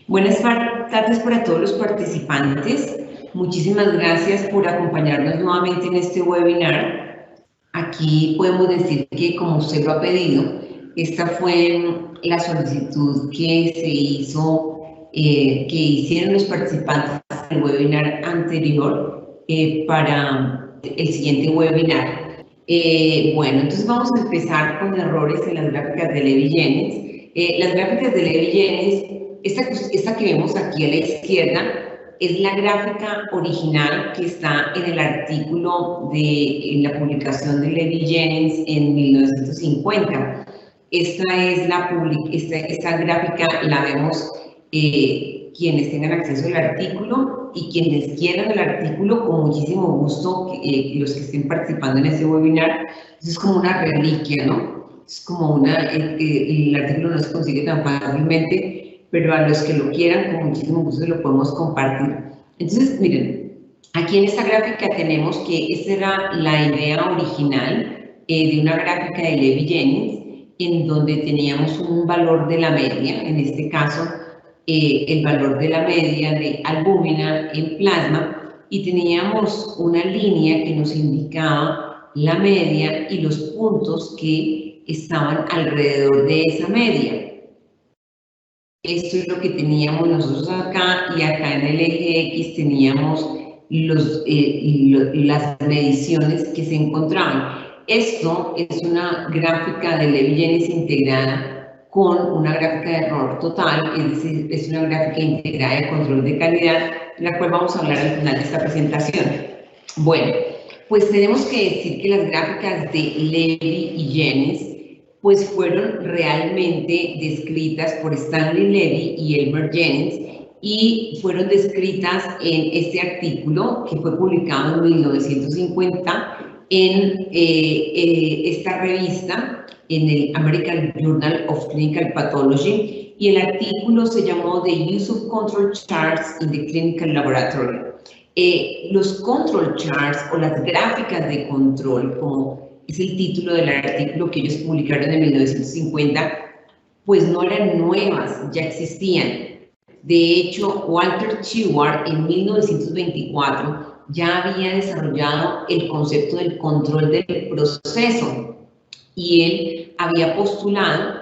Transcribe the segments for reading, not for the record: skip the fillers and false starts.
Buenas tardes para todos los participantes. Muchísimas gracias por acompañarnos nuevamente en este webinar. Aquí podemos decir que, como usted lo ha pedido, esta fue la solicitud que se hizo, que hicieron los participantes del webinar anterior para el siguiente webinar. Bueno, entonces vamos a empezar con errores en las gráficas de Levi-Jennings. Las gráficas de Levi-Jennings, esta que vemos aquí a la izquierda, es la gráfica original que está en el artículo en la publicación de Levi-Jennings en 1950. Esta gráfica la vemos quienes tengan acceso al artículo y quienes quieran el artículo, con muchísimo gusto, los que estén participando en este webinar. Es como una reliquia, ¿no? Es como el artículo no se consigue tan fácilmente, pero a los que lo quieran, con muchísimo gusto lo podemos compartir. Entonces, miren, aquí en esta gráfica tenemos que esta era la idea original de una gráfica de Levi-Jennings, en donde teníamos un valor de la media, en este caso, el valor de la media de albúmina en plasma, y teníamos una línea que nos indicaba la media y los puntos que estaban alrededor de esa media. Esto es lo que teníamos nosotros acá, y acá en el eje X teníamos las mediciones que se encontraban. Esto es una gráfica de Levi-Jennings integrada con una gráfica de error total, es decir, es una gráfica integrada de control de calidad, de la cual vamos a hablar al final de esta presentación. Bueno, pues tenemos que decir que las gráficas de Levi y Jennings pues fueron realmente descritas por Stanley Levy y Elmer Jennings, y fueron descritas en este artículo que fue publicado en 1950 en esta revista, en el American Journal of Clinical Pathology, y el artículo se llamó The Use of Control Charts in the Clinical Laboratory. Los control charts, o las gráficas de control, como es el título del artículo que ellos publicaron en 1950, pues no eran nuevas, ya existían. De hecho, Walter Shewhart en 1924 ya había desarrollado el concepto del control del proceso, y él había postulado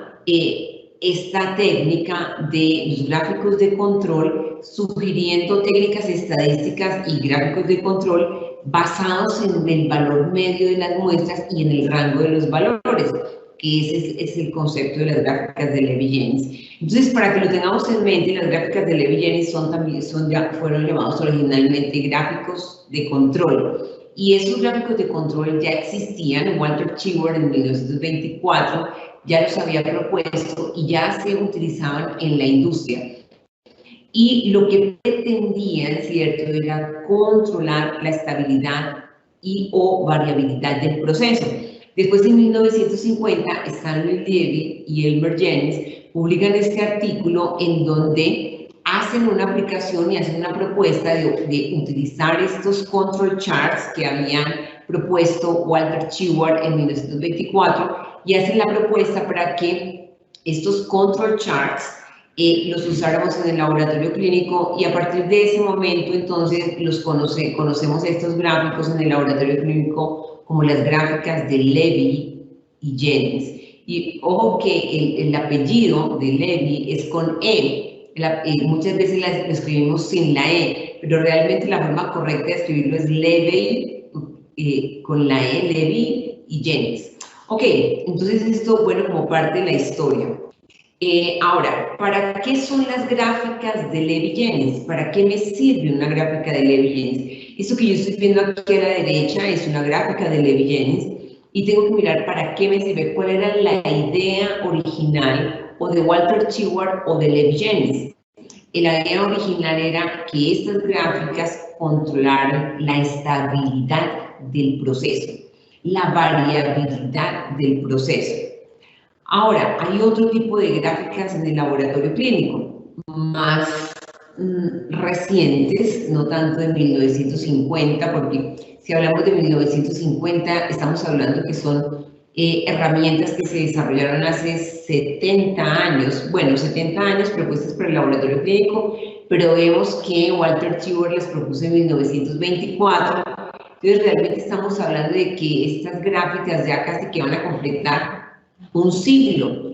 esta técnica de los gráficos de control, sugiriendo técnicas estadísticas y gráficos de control basados en el valor medio de las muestras y en el rango de los valores, que ese es el concepto de las gráficas de Levi-Jennings. Entonces, para que lo tengamos en mente, las gráficas de Levi-Jennings fueron llamados originalmente gráficos de control. Y esos gráficos de control ya existían. Walter Shewhart en 1924 ya los había propuesto y ya se utilizaban en la industria. Y lo que pretendían, ¿cierto?, era controlar la estabilidad o variabilidad del proceso. Después, en 1950, Stanley Levy y Elmer Jennings publican este artículo en donde hacen una aplicación y hacen una propuesta de utilizar estos control charts que habían propuesto Walter Shewhart en 1924, y hacen la propuesta para que estos control charts los usáramos en el laboratorio clínico, y a partir de ese momento entonces conocemos estos gráficos en el laboratorio clínico como las gráficas de Levy y Jennings. Y ojo que el apellido de Levy es con E, muchas veces lo escribimos sin la E, pero realmente la forma correcta de escribirlo es Levy con la E, Levy y Jennings. Ok, entonces esto, bueno, como parte de la historia. Ahora, ¿para qué son las gráficas de Levi-Jennings? ¿Para qué me sirve una gráfica de Levi-Jennings? Esto que yo estoy viendo aquí a la derecha es una gráfica de Levi-Jennings, y tengo que mirar para qué me sirve, cuál era la idea original, o de Walter Shewhart o de Levi-Jennings. La idea original era que estas gráficas controlaran la estabilidad del proceso, la variabilidad del proceso. Ahora, hay otro tipo de gráficas en el laboratorio clínico, más recientes, no tanto de 1950, porque si hablamos de 1950, estamos hablando que son herramientas que se desarrollaron hace 70 años, bueno, 70 años propuestas por el laboratorio clínico, pero vemos que Walter Tschüber las propuso en 1924. Entonces realmente estamos hablando de que estas gráficas ya casi que van a completar un siglo.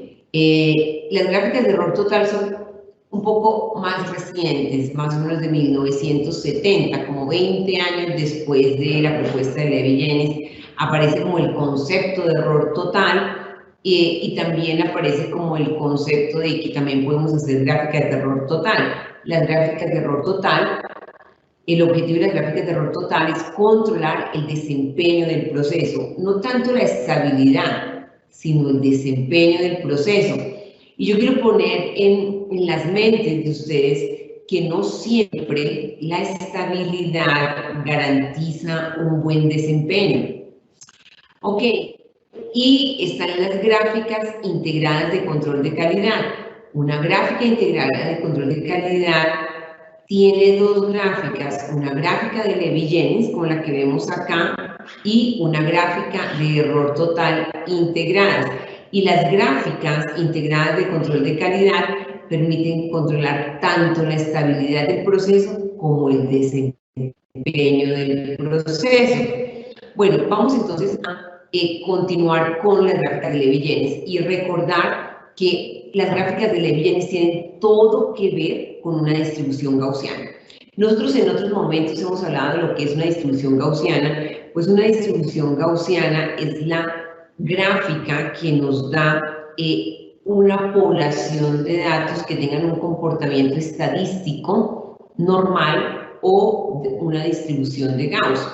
Las gráficas de error total son un poco más recientes, más o menos de 1970, como 20 años después de la propuesta de Levi-Jennings, aparece como el concepto de error total y también aparece como el concepto de que también podemos hacer gráficas de error total. Las gráficas de error total, el objetivo de las gráficas de error total es controlar el desempeño del proceso, no tanto la estabilidad, sino el desempeño del proceso. Y yo quiero poner en las mentes de ustedes que no siempre la estabilidad garantiza un buen desempeño. Ok, y están las gráficas integradas de control de calidad. Una gráfica integrada de control de calidad tiene dos gráficas, una gráfica de Levi-Jennings, como la que vemos acá, y una gráfica de error total integradas. Y las gráficas integradas de control de calidad permiten controlar tanto la estabilidad del proceso como el desempeño del proceso. Bueno, vamos entonces a continuar con las gráficas de Levi-Jennings y recordar que las gráficas de Levi-Jennings tienen todo que ver con una distribución gaussiana. Nosotros en otros momentos hemos hablado de lo que es una distribución gaussiana, pues una distribución gaussiana es la gráfica que nos da una población de datos que tengan un comportamiento estadístico normal o una distribución de Gauss.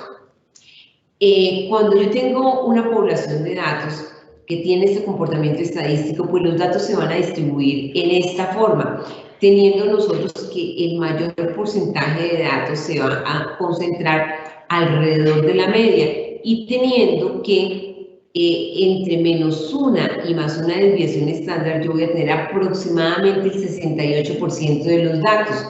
Cuando yo tengo una población de datos que tiene este comportamiento estadístico, pues los datos se van a distribuir en esta forma, teniendo nosotros que el mayor porcentaje de datos se va a concentrar alrededor de la media y teniendo que entre -1 y +1 desviación estándar yo voy a tener aproximadamente el 68% de los datos,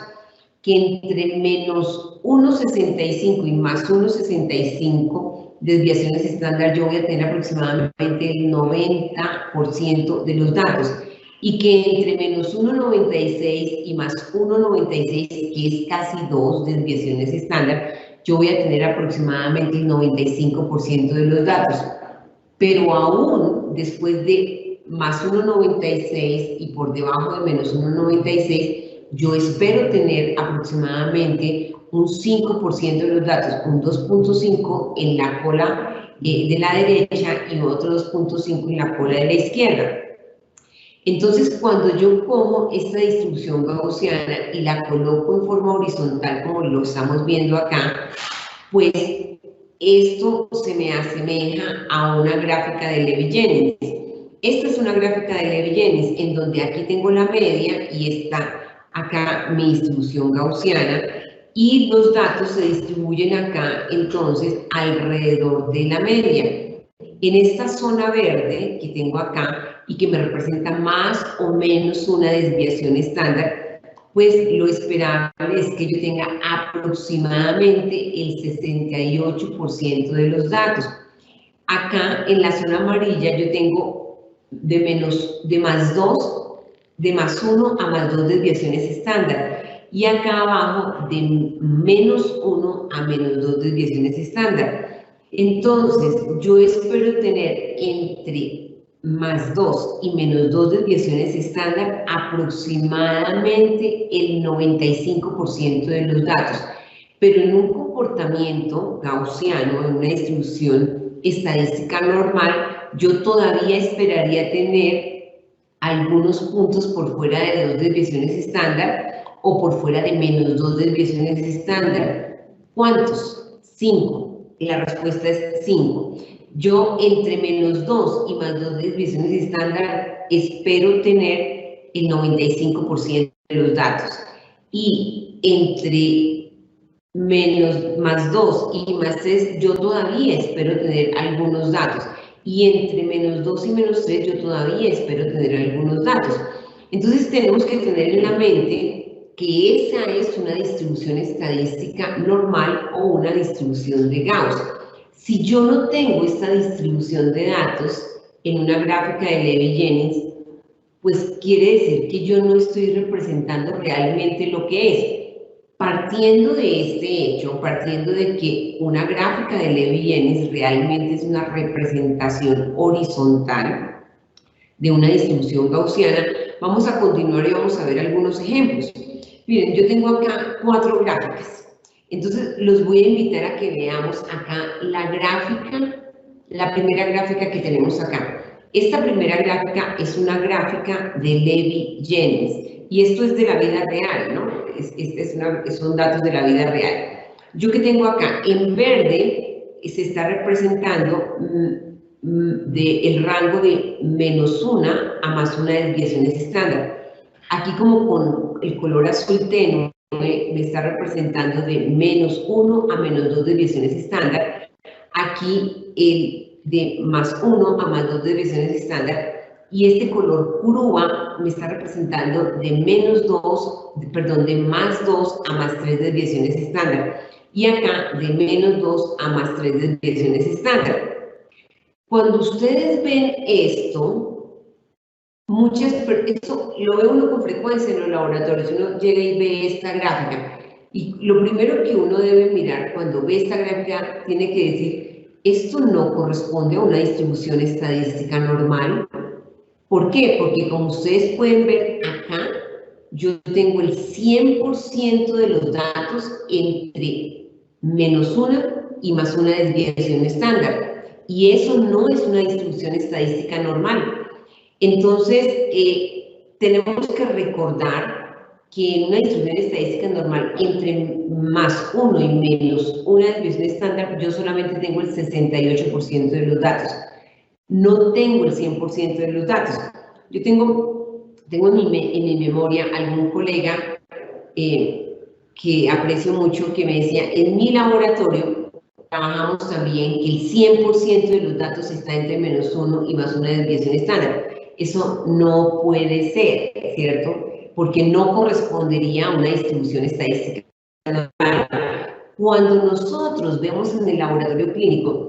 que entre -1,65 y +1,65 desviaciones estándar yo voy a tener aproximadamente el 90% de los datos y que entre -1,96 y +1,96, que es casi 2 desviaciones estándar, yo voy a tener aproximadamente el 95% de los datos. Pero aún después de +1,96 y por debajo de -1,96, yo espero tener aproximadamente un 5% de los datos, un 2.5 en la cola de la derecha y otro 2.5 en la cola de la izquierda. Entonces, cuando yo cojo esta distribución gaussiana y la coloco en forma horizontal, como lo estamos viendo acá, pues esto se me asemeja a una gráfica de Levi-Jennings. Esta es una gráfica de Levi-Jennings en donde aquí tengo la media y está acá mi distribución gaussiana y los datos se distribuyen acá entonces alrededor de la media. En esta zona verde que tengo acá y que me representa más o menos una desviación estándar, pues lo esperable es que yo tenga aproximadamente el 68% de los datos. Acá en la zona amarilla yo tengo de +2, de +1 a +2 desviaciones estándar. Y acá abajo de -1 a -2 desviaciones estándar. Entonces, yo espero tener entre +2 y -2 desviaciones estándar aproximadamente el 95% de los datos. Pero en un comportamiento gaussiano, en una distribución estadística normal, yo todavía esperaría tener algunos puntos por fuera de 2 desviaciones estándar o por fuera de -2 desviaciones estándar. ¿Cuántos? 5. La respuesta es 5. Yo entre -2 y +2 desviaciones estándar espero tener el 95% de los datos. Y entre +2 y +3 yo todavía espero tener algunos datos. Y entre -2 y -3 yo todavía espero tener algunos datos. Entonces tenemos que tener en la mente que esa es una distribución estadística normal o una distribución de Gauss. Si yo no tengo esta distribución de datos, en una gráfica de Levy-Jennings, pues quiere decir que yo no estoy representando realmente lo que es. Partiendo de este hecho, partiendo de que una gráfica de Levy-Jennings realmente es una representación horizontal de una distribución gaussiana, vamos a continuar y vamos a ver algunos ejemplos. Miren, yo tengo acá 4 gráficas. Entonces, los voy a invitar a que veamos acá la gráfica, la primera gráfica que tenemos acá. Esta primera gráfica es una gráfica de Levy-Jennings y esto es de la vida real, ¿no? Son datos de la vida real. Yo que tengo acá en verde se está representando el rango de -1 a +1 desviaciones estándar. Aquí como con el color azul tenue me está representando de -1 a -2 desviaciones estándar. Aquí el de +1 a +2 desviaciones estándar. Y este color curva me está representando de de +2 a +3 desviaciones estándar. Y acá de -2 a +3 desviaciones estándar. Cuando ustedes ven esto, eso lo ve uno con frecuencia en los laboratorios, uno llega y ve esta gráfica. Y lo primero que uno debe mirar cuando ve esta gráfica, tiene que decir, esto no corresponde a una distribución estadística normal. ¿Por qué? Porque como ustedes pueden ver acá, yo tengo el 100% de los datos entre -1 y +1 desviación estándar. Y eso no es una distribución estadística normal. Entonces, tenemos que recordar que en una distribución estadística normal, entre +1 y -1 desviación estándar, yo solamente tengo el 68% de los datos. No tengo el 100% de los datos. Yo tengo en mi memoria algún colega que aprecio mucho que me decía, en mi laboratorio trabajamos también que el 100% de los datos está entre -1 y +1 desviación estándar. Eso no puede ser, ¿cierto? Porque no correspondería a una distribución estadística normal. Cuando nosotros vemos en el laboratorio clínico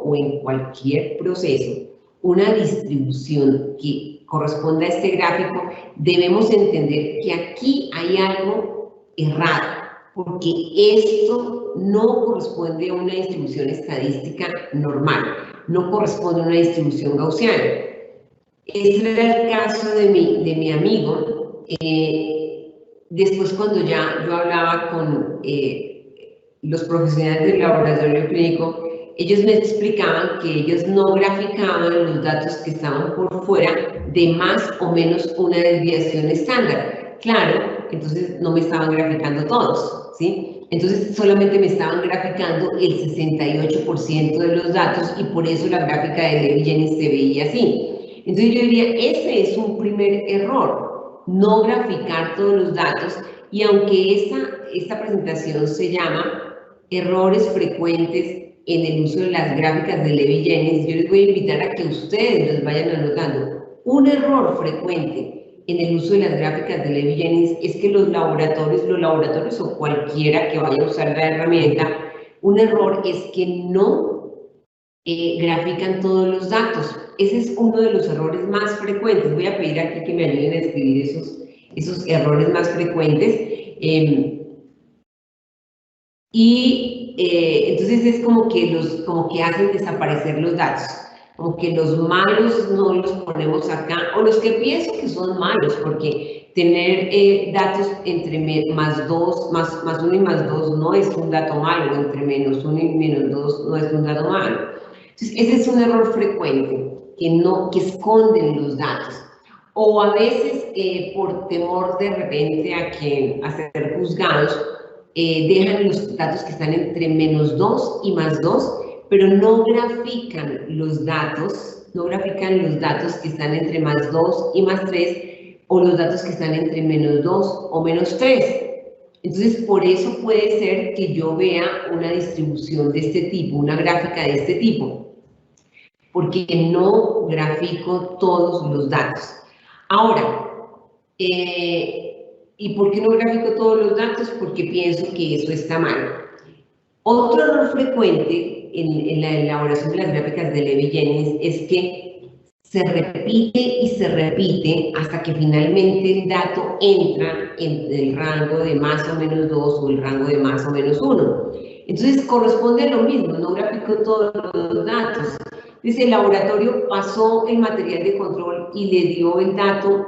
o en cualquier proceso, una distribución que corresponda a este gráfico, debemos entender que aquí hay algo errado, porque esto no corresponde a una distribución estadística normal, no corresponde a una distribución gaussiana. Este era el caso de mi amigo. Después, cuando ya yo hablaba con los profesionales del laboratorio clínico, ellos me explicaban que ellos no graficaban los datos que estaban por fuera de más o menos una desviación estándar. Claro, entonces no me estaban graficando todos, ¿sí? Entonces solamente me estaban graficando el 68% de los datos y por eso la gráfica de Levy-Jennings se veía así. Entonces yo diría, ese es un primer error, no graficar todos los datos, y aunque esta presentación se llama errores frecuentes en el uso de las gráficas de Levy-Jennings, yo les voy a invitar a que ustedes los vayan anotando. Un error frecuente en el uso de las gráficas de Levy-Jennings es que los laboratorios o cualquiera que vaya a usar la herramienta, un error es que no grafican todos los datos. Ese es uno de los errores más frecuentes. Voy a pedir aquí que me ayuden a escribir esos errores más frecuentes. Entonces es como que hacen desaparecer los datos. Como que los malos no los ponemos acá, o los que pienso que son malos, porque tener datos entre +1 y +2 no es un dato malo, entre -1 y -2 no es un dato malo. Entonces, ese es un error frecuente, que esconden los datos. O a veces, por temor de repente a ser juzgados, dejan los datos que están entre -2 y +2, pero no grafican los datos que están entre +2 y +3, o los datos que están entre -2 o -3. Entonces, por eso puede ser que yo vea una distribución de este tipo, una gráfica de este tipo, porque no grafico todos los datos. Ahora, ¿y por qué no grafico todos los datos? Porque pienso que eso está mal. Otro error frecuente en la elaboración de las gráficas de Levi-Jennings es que se repite y se repite hasta que finalmente el dato entra en el rango de más o menos 2 o el rango de más o menos 1. Entonces corresponde a lo mismo, no grafico todos los datos. Dice, el laboratorio pasó el material de control y le dio el dato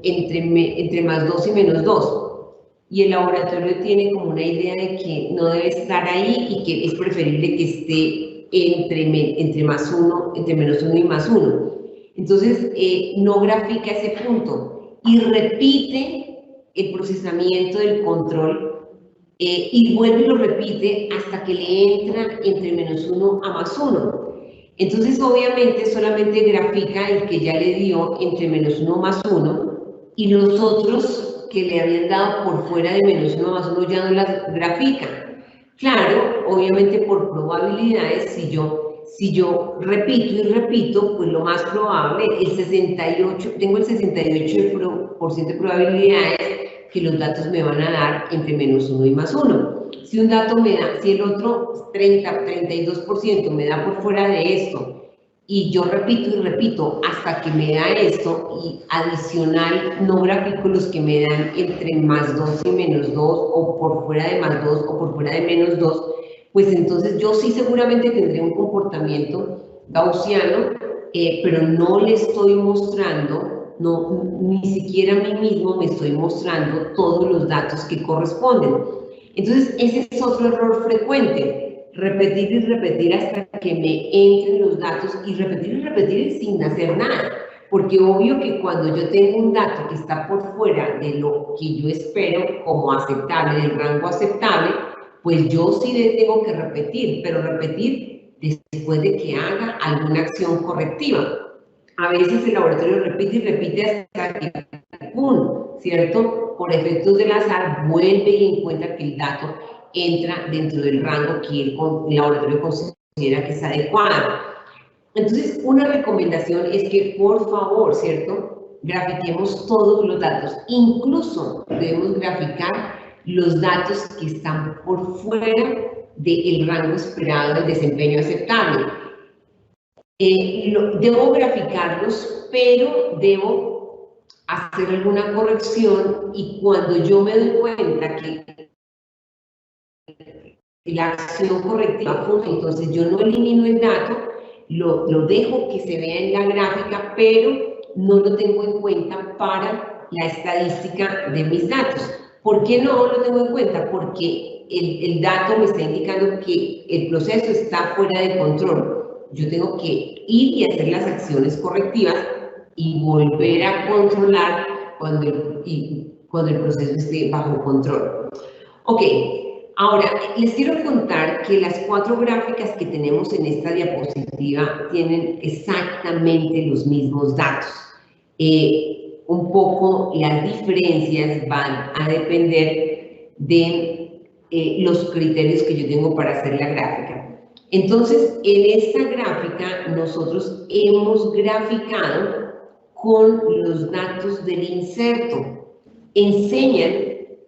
entre más 2 y menos 2. Y el laboratorio tiene como una idea de que no debe estar ahí y que es preferible que esté entre más 1, entre menos 1 y más 1. Entonces, no grafica ese punto y repite el procesamiento del control y vuelve y lo repite hasta que le entra entre menos 1 a más 1. Entonces, obviamente, solamente grafica el que ya le dio entre menos 1 más 1 y los otros que le habían dado por fuera de menos 1 más 1 ya no las grafica. Claro, obviamente por probabilidades, si yo repito y repito, pues lo más probable, tengo el 68% de probabilidades que los datos me van a dar entre menos 1 y más 1. Si un dato si el otro 32% me da por fuera de esto, y yo repito y repito hasta que me da esto, y adicional no grafico los que me dan entre más 2 y menos 2, o por fuera de más 2 o por fuera de menos 2, pues entonces yo sí seguramente tendré un comportamiento gaussiano, pero no le estoy mostrando, ni siquiera a mí mismo me estoy mostrando todos los datos que corresponden. Entonces ese es otro error frecuente, repetir y repetir hasta que me entren los datos y repetir sin hacer nada, porque obvio que cuando yo tengo un dato que está por fuera de lo que yo espero como aceptable, del rango aceptable, pues yo sí le tengo que repetir, pero repetir después de que haga alguna acción correctiva. A veces el laboratorio repite y repite hasta que, ¡pum!, ¿cierto? Por efectos del azar, vuelve y encuentra que el dato entra dentro del rango que el laboratorio considera que es adecuado. Entonces, una recomendación es que, por favor, ¿cierto?, grafiquemos todos los datos. Incluso debemos graficar los datos que están por fuera del rango esperado del desempeño aceptable. Debo graficarlos, pero debo hacer alguna corrección, y cuando yo me doy cuenta que la acción correctiva funciona, entonces yo no elimino el dato, lo dejo que se vea en la gráfica, pero no lo tengo en cuenta para la estadística de mis datos. ¿Por qué no lo tengo en cuenta? Porque el dato me está indicando que el proceso está fuera de control. Yo tengo que ir y hacer las acciones correctivas y volver a controlar cuando el proceso esté bajo control. Ok, ahora les quiero contar que las 4 gráficas que tenemos en esta diapositiva tienen exactamente los mismos datos. Un poco las diferencias van a depender de los criterios que yo tengo para hacer la gráfica. Entonces, en esta gráfica nosotros hemos graficado con los datos del inserto. Enseñan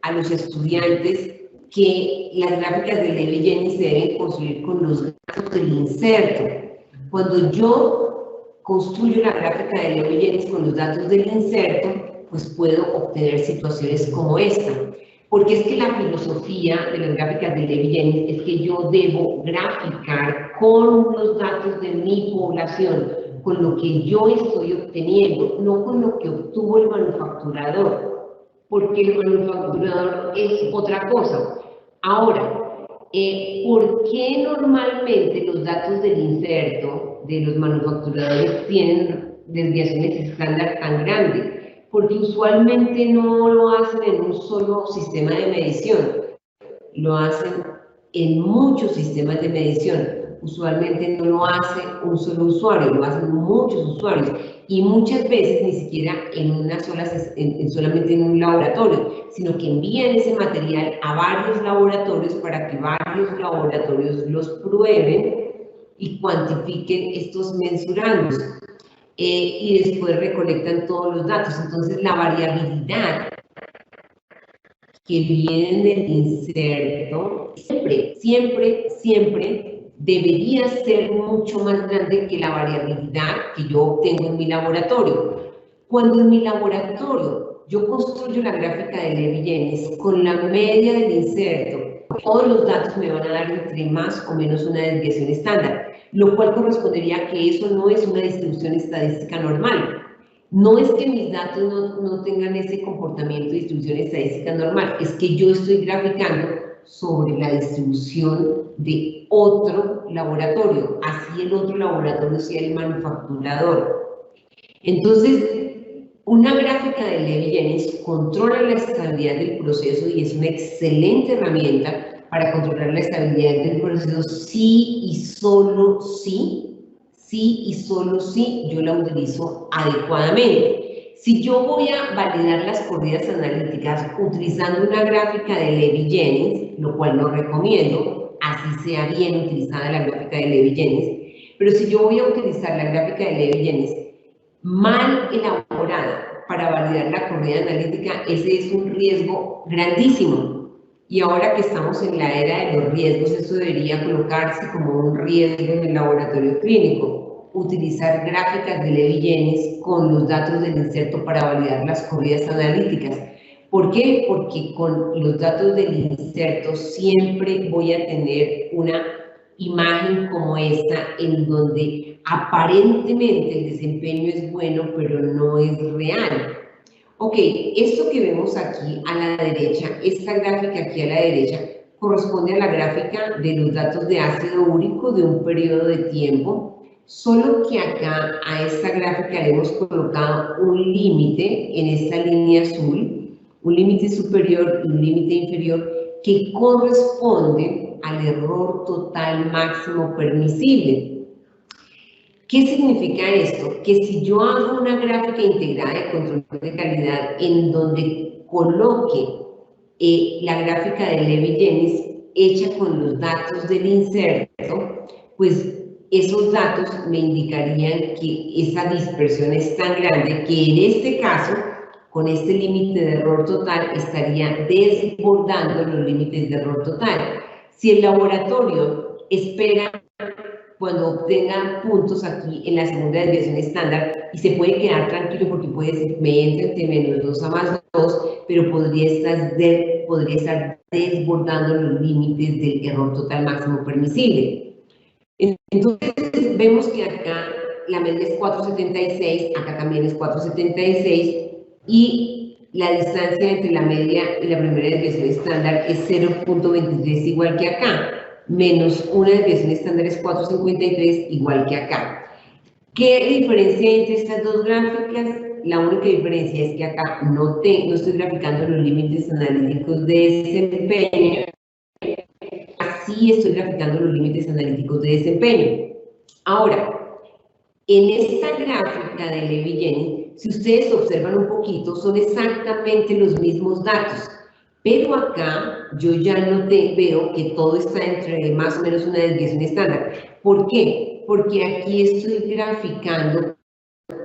a los estudiantes que las gráficas de Levi-Jennings se deben construir con los datos del inserto. Cuando yo construyo la gráfica de Levi-Jennings con los datos del inserto, pues puedo obtener situaciones como esta. Porque es que la filosofía de las gráficas de Levi-Jennings es que yo debo graficar con los datos de mi población, con lo que yo estoy obteniendo, no con lo que obtuvo el manufacturador, porque el manufacturador es otra cosa. Ahora, ¿por qué normalmente los datos del inserto de los manufacturadores tienen desviaciones estándar tan grandes? Porque usualmente no lo hacen en un solo sistema de medición, lo hacen en muchos sistemas de medición. Usualmente no lo hace un solo usuario, lo hacen muchos usuarios, y muchas veces ni siquiera solamente en un laboratorio, sino que envían ese material a varios laboratorios para que varios laboratorios los prueben y cuantifiquen estos mensurandos. Y después recolectan todos los datos. Entonces la variabilidad que viene del inserto siempre debería ser mucho más grande que la variabilidad que yo obtengo en mi laboratorio. Cuando en mi laboratorio yo construyo la gráfica de Levi-Jennings con la media del inserto, todos los datos me van a dar entre más o menos una desviación estándar, lo cual correspondería a que eso no es una distribución estadística normal. No es que mis datos no tengan ese comportamiento de distribución estadística normal, es que yo estoy graficando sobre la distribución de otro laboratorio, así el otro laboratorio sea el manufacturador. Entonces, una gráfica de Levi-Jennings controla la estabilidad del proceso y es una excelente herramienta para controlar la estabilidad del proceso si y solo si yo la utilizo adecuadamente. Si yo voy a validar las corridas analíticas utilizando una gráfica de Levi-Jennings, lo cual no recomiendo, así sea bien utilizada la gráfica de Levi-Jennings, pero si yo voy a utilizar la gráfica de Levi-Jennings mal elaborada para validar la corrida analítica, ese es un riesgo grandísimo. Y ahora que estamos en la era de los riesgos, eso debería colocarse como un riesgo en el laboratorio clínico. Utilizar gráficas de Levi-Jennings con los datos del inserto para validar las corridas analíticas. ¿Por qué? Porque con los datos del inserto siempre voy a tener una imagen como esta en donde aparentemente el desempeño es bueno, pero no es real. Ok, esto que vemos aquí a la derecha, esta gráfica aquí a la derecha, corresponde a la gráfica de los datos de ácido úrico de un periodo de tiempo, solo que acá a esta gráfica le hemos colocado un límite en esta línea azul, un límite superior y un límite inferior que corresponde al error total máximo permisible. ¿Qué significa esto? Que si yo hago una gráfica integrada de control de calidad en donde coloque la gráfica de Levi-Jennings hecha con los datos del inserto, pues esos datos me indicarían que esa dispersión es tan grande que en este caso, con este límite de error total, estaría desbordando los límites de error total. Si el laboratorio espera cuando obtenga puntos aquí en la segunda desviación estándar y se puede quedar tranquilo porque puede decir, me entra entre menos 2 a más 2, pero podría estar desbordando los límites del error total máximo permisible. Entonces, vemos que acá la media es 4.76, acá también es 4.76 y la distancia entre la media y la primera desviación estándar es 0.23 igual que acá, menos una desviación estándar es 4.53 igual que acá. ¿Qué diferencia hay entre estas dos gráficas? La única diferencia es que acá no estoy graficando los límites analíticos de desempeño, así estoy graficando los límites analíticos de desempeño. Ahora, en esta gráfica de Levi-Jennings, si ustedes observan un poquito, son exactamente los mismos datos, pero acá yo ya no veo que todo está entre más o menos una desviación estándar. ¿Por qué? Porque aquí estoy graficando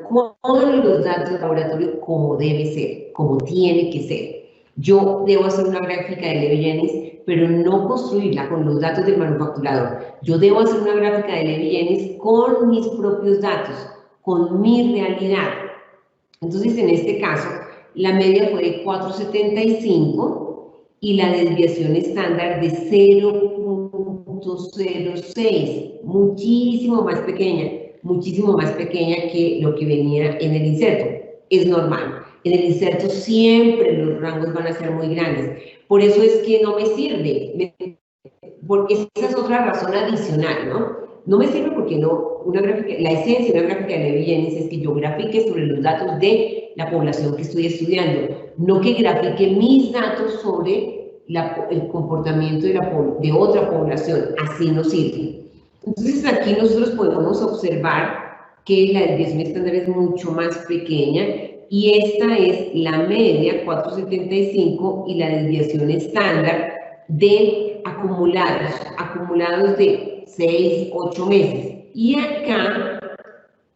con los datos del laboratorio como debe ser, como tiene que ser. Yo debo hacer una gráfica de Levi-Jennings, pero no construirla con los datos del manufacturador. Yo debo hacer una gráfica de Levi-Jennings con mis propios datos, con mi realidad. Entonces, en este caso, la media fue de 4.75 y la desviación estándar de 0.06, muchísimo más pequeña que lo que venía en el inserto. Es normal. En el inserto siempre los rangos van a ser muy grandes. Por eso es que no me sirve. Porque esa es otra razón adicional, ¿no? No me sirve porque la esencia de una gráfica de Levi-Jennings es que yo grafique sobre los datos de la población que estoy estudiando, no que grafique mis datos sobre el comportamiento de otra población. Así no sirve. Entonces aquí nosotros podemos observar que la desviación estándar es mucho más pequeña y esta es la media 4.75 y la desviación estándar de acumulados de 6, 8 meses. Y acá,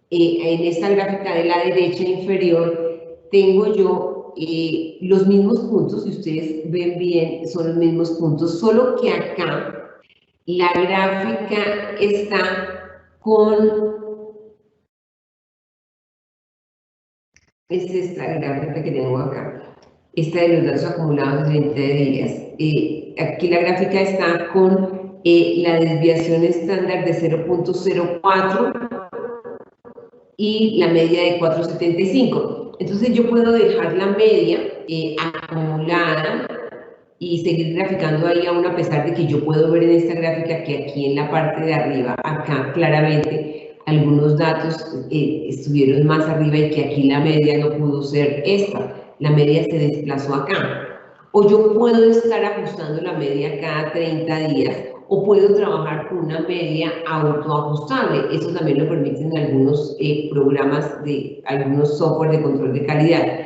en esta gráfica de la derecha inferior, tengo yo los mismos puntos, si ustedes ven bien, son los mismos puntos, solo que acá la gráfica está con... Esta gráfica que tengo acá. Esta de los datos acumulados de 30 días. Aquí la gráfica está con la desviación estándar de 0.04 y la media de 4.75. Entonces yo puedo dejar la media acumulada y seguir graficando ahí aún a pesar de que yo puedo ver en esta gráfica que aquí en la parte de arriba, acá claramente, algunos datos estuvieron más arriba y que aquí la media no pudo ser esta. La media se desplazó acá. O yo puedo estar ajustando la media cada 30 días o puedo trabajar con una media autoajustable. Eso también lo permiten algunos programas de algunos software de control de calidad.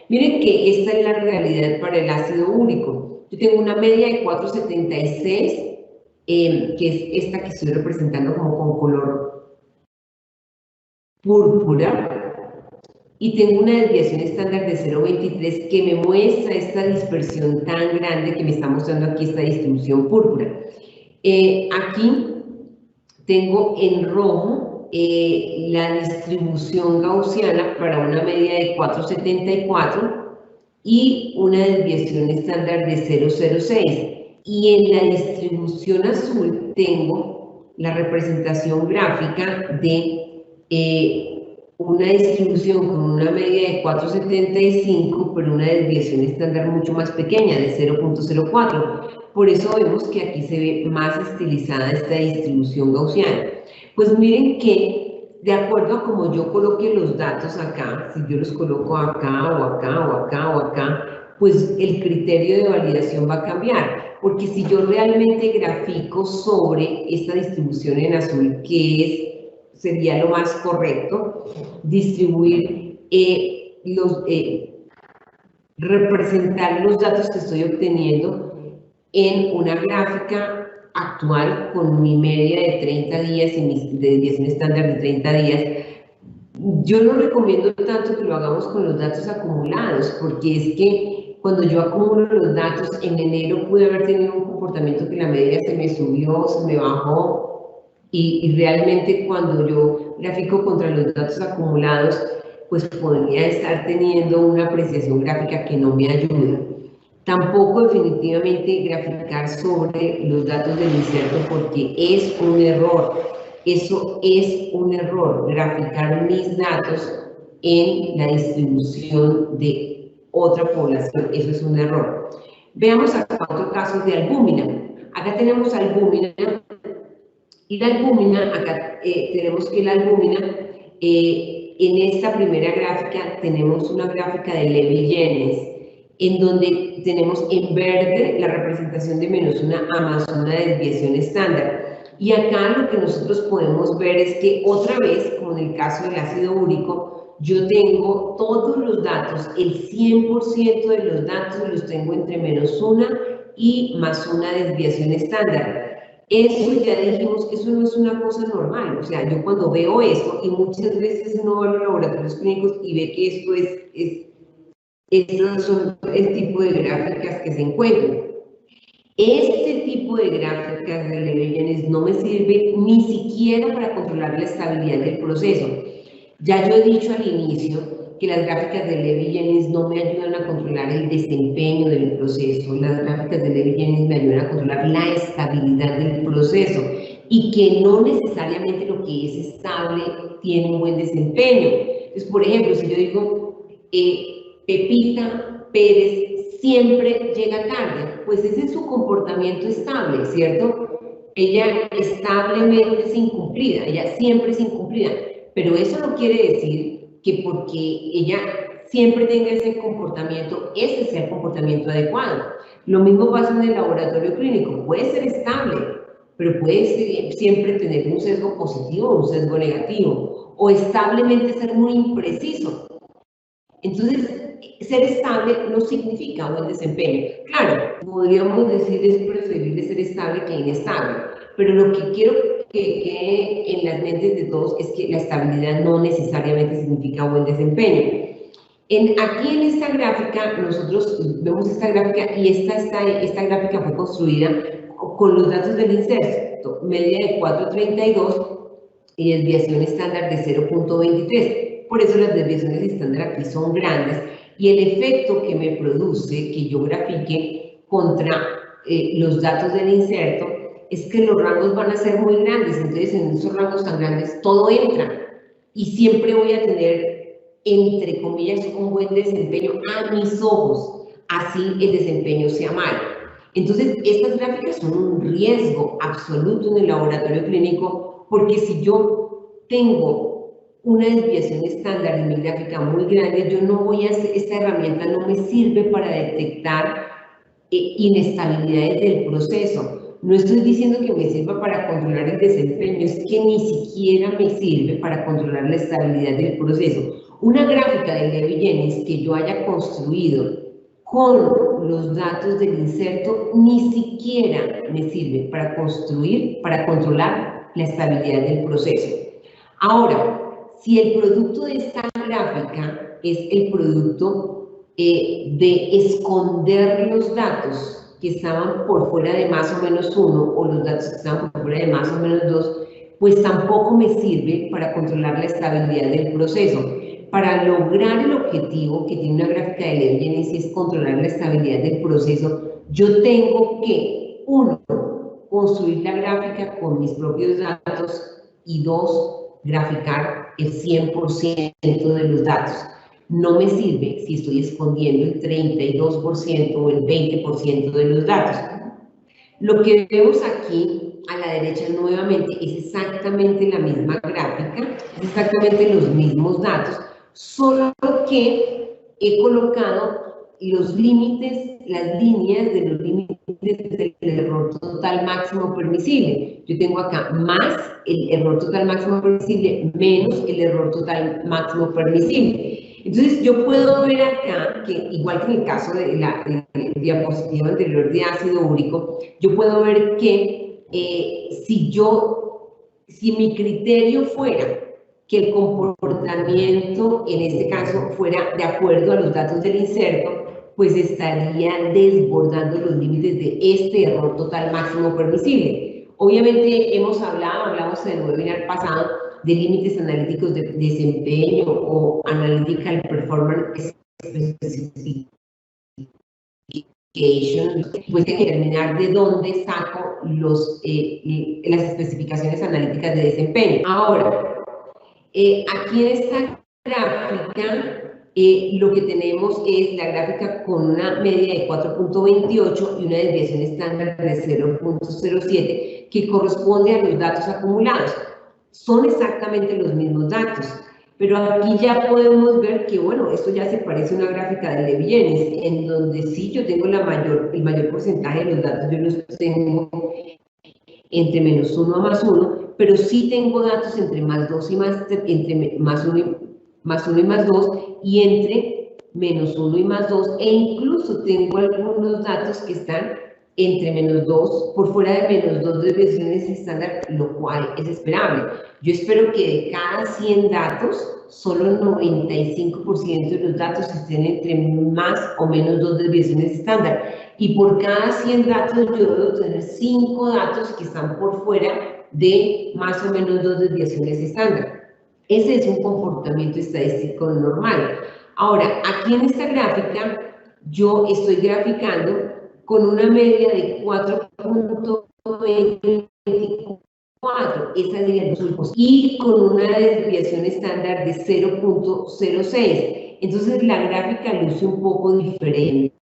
Miren que esta es la realidad para el ácido úrico. Yo tengo una media de 4.76, que es esta que estoy representando como con color púrpura. Y tengo una desviación estándar de 0.23 que me muestra esta dispersión tan grande que me está mostrando aquí esta distribución púrpura. Aquí tengo en rojo la distribución gaussiana para una media de 4.74 y una desviación estándar de 0.06. Y en la distribución azul tengo la representación gráfica de una distribución con una media de 4.75, pero una desviación estándar mucho más pequeña, de 0.04. Por eso vemos que aquí se ve más estilizada esta distribución gaussiana. Pues miren que, de acuerdo a como yo coloque los datos acá, si yo los coloco acá, o acá, o acá, o acá, pues el criterio de validación va a cambiar. Porque si yo realmente grafico sobre esta distribución en azul, que sería lo más correcto, distribuir representar los datos que estoy obteniendo en una gráfica actual con mi media de 30 días y mi desviación estándar de 30 días. Yo no recomiendo tanto que lo hagamos con los datos acumulados, porque es que cuando yo acumulo los datos, en enero pude haber tenido un comportamiento que la media se me subió, se me bajó, y realmente cuando yo grafico contra los datos acumulados, pues podría estar teniendo una apreciación gráfica que no me ayuda. Tampoco definitivamente graficar sobre los datos del inserto porque es un error. Eso es un error, graficar mis datos en la distribución de otra población. Eso es un error. Veamos acá otro caso de albúmina. Acá tenemos albúmina. Y la albúmina, acá tenemos que la albúmina, en esta primera gráfica tenemos una gráfica de Levi-Jennings, en donde tenemos en verde la representación de -1 a +1 de desviación estándar. Y acá lo que nosotros podemos ver es que otra vez, como en el caso del ácido úrico, yo tengo todos los datos, el 100% de los datos los tengo entre -1 y +1 desviación estándar. Eso ya dijimos que eso no es una cosa normal, o sea, yo cuando veo esto, y muchas veces uno va a los laboratorios clínicos y ve que esto estos son el tipo de gráficas que se encuentran. Este tipo de gráficas de Levi-Jennings no me sirve ni siquiera para controlar la estabilidad del proceso. Ya yo he dicho al inicio que las gráficas de Levi-Jennings no me ayudan a controlar el desempeño del proceso, las gráficas de Levi-Jennings me ayudan a controlar la estabilidad del proceso y que no necesariamente lo que es estable tiene un buen desempeño. Entonces, por ejemplo, si yo digo Pepita Pérez siempre llega tarde, pues ese es su comportamiento estable, ¿cierto? Ella establemente es incumplida, ella siempre es incumplida, pero eso no quiere decir que porque ella siempre tenga ese comportamiento, ese sea el comportamiento adecuado. Lo mismo pasa en el laboratorio clínico, puede ser estable, pero puede siempre tener un sesgo positivo o un sesgo negativo, o establemente ser muy impreciso. Entonces, ser estable no significa buen desempeño. Claro, podríamos decir es preferible ser estable que inestable, pero lo que quiero que quede en las mentes de todos es que la estabilidad no necesariamente significa buen desempeño. Aquí en esta gráfica, nosotros vemos esta gráfica y esta gráfica fue construida con los datos del inserto, media de 4.32 y desviación estándar de 0.23. Por eso las desviaciones estándar aquí son grandes y el efecto que me produce que yo grafique contra los datos del inserto es que los rangos van a ser muy grandes. Entonces en esos rangos tan grandes todo entra y siempre voy a tener, entre comillas, un buen desempeño a mis ojos, así el desempeño sea malo. Entonces estas gráficas son un riesgo absoluto en el laboratorio clínico, porque si yo tengo una desviación estándar en mi gráfica muy grande, yo no voy a hacer, esta herramienta no me sirve para detectar inestabilidades del proceso. No estoy diciendo que me sirva para controlar el desempeño, es que ni siquiera me sirve para controlar la estabilidad del proceso. Una gráfica de Levy-Jennings que yo haya construido con los datos del inserto ni siquiera me sirve para controlar la estabilidad del proceso. Ahora, si el producto de esta gráfica es el producto de esconder los datos que estaban por fuera de más o menos 1 o los datos que estaban por fuera de más o menos 2, pues tampoco me sirve para controlar la estabilidad del proceso. Para lograr el objetivo que tiene una gráfica de Levy-Jennings, es controlar la estabilidad del proceso, yo tengo que, 1, construir la gráfica con mis propios datos y 2, graficar el 100% de los datos. No me sirve si estoy escondiendo el 32% o el 20% de los datos. Lo que vemos aquí a la derecha nuevamente es exactamente la misma gráfica, es exactamente los mismos datos, solo que he colocado los límites, las líneas de los límites del error total máximo permisible. Yo tengo acá más el error total máximo permisible menos el error total máximo permisible. Entonces yo puedo ver acá que, igual que en el caso de la diapositiva anterior de ácido úrico, yo puedo ver que si mi criterio fuera que el comportamiento, en este caso, fuera de acuerdo a los datos del inserto, pues estaría desbordando los límites de este error total máximo permisible. Obviamente hablamos en el webinar pasado de límites analíticos de desempeño o analytical performance specification, pues hay que determinar de dónde saco las especificaciones analíticas de desempeño. Ahora, aquí en esta gráfica lo que tenemos es la gráfica con una media de 4.28 y una desviación estándar de 0.07 que corresponde a los datos acumulados. Son exactamente los mismos datos, pero aquí ya podemos ver que, bueno, esto ya se parece a una gráfica de Levy-Jennings, en donde sí yo tengo el mayor porcentaje de los datos, yo los tengo entre menos 1 a más 1, pero sí tengo datos entre más 2 y entre más 1 y más 2, y entre menos 1 y más 2, e incluso tengo algunos datos que están entre menos 2, por fuera de menos 2 desviaciones estándar, lo cual es esperable. Yo espero que de cada 100 datos, solo el 95% de los datos estén entre más o menos 2 desviaciones estándar. Y por cada 100 datos yo debo tener 5 datos que están por fuera de más o menos 2 desviaciones estándar. Ese es un comportamiento estadístico normal. Ahora, aquí en esta gráfica, yo estoy graficando con una media de 4.24, esa sería los últimos, y con una desviación estándar de 0.06. Entonces la gráfica luce un poco diferente.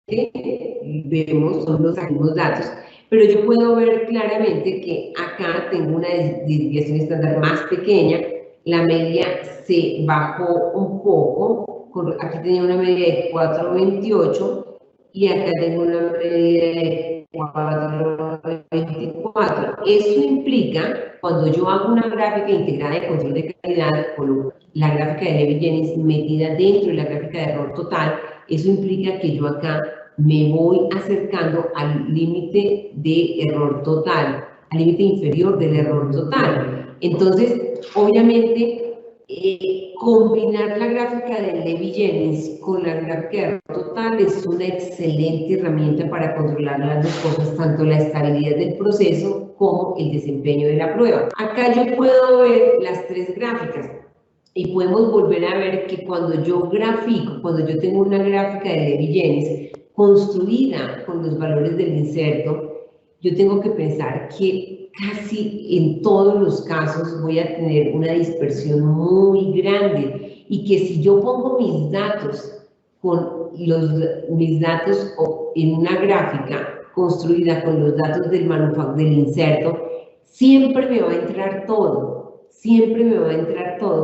Vemos, son los mismos datos, pero yo puedo ver claramente que acá tengo una desviación estándar más pequeña, la media se bajó un poco, aquí tenía una media de 4.28 y acá tengo una media de 4.24. Eso implica, cuando yo hago una gráfica integrada de control de calidad, coloco la gráfica de Levy-Jennings metida dentro de la gráfica de error total, eso implica que yo acá me voy acercando al límite de error total, al límite inferior del error total. Entonces, obviamente, combinar la gráfica de Levy-Jennings con la gráfica de error total es una excelente herramienta para controlar las dos cosas, tanto la estabilidad del proceso como el desempeño de la prueba. Acá yo puedo ver las tres gráficas y podemos volver a ver que cuando yo grafico, cuando yo tengo una gráfica de Levi-Jennings construida con los valores del inserto, yo tengo que pensar que casi en todos los casos voy a tener una dispersión muy grande y que si yo pongo mis datos en una gráfica construida con los datos del inserto, siempre me va a entrar todo,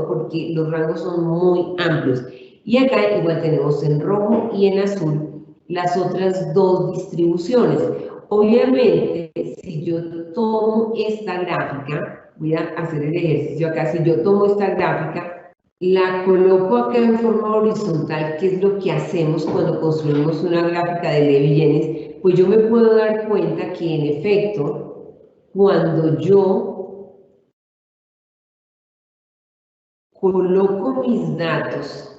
porque los rangos son muy amplios. Y acá igual tenemos en rojo y en azul las otras dos distribuciones. Obviamente, si yo tomo esta gráfica, voy a hacer el ejercicio acá, si yo tomo esta gráfica, la coloco acá en forma horizontal, que es lo que hacemos cuando construimos una gráfica de Levi-Jennings, pues yo me puedo dar cuenta que en efecto, cuando yo coloco mis datos,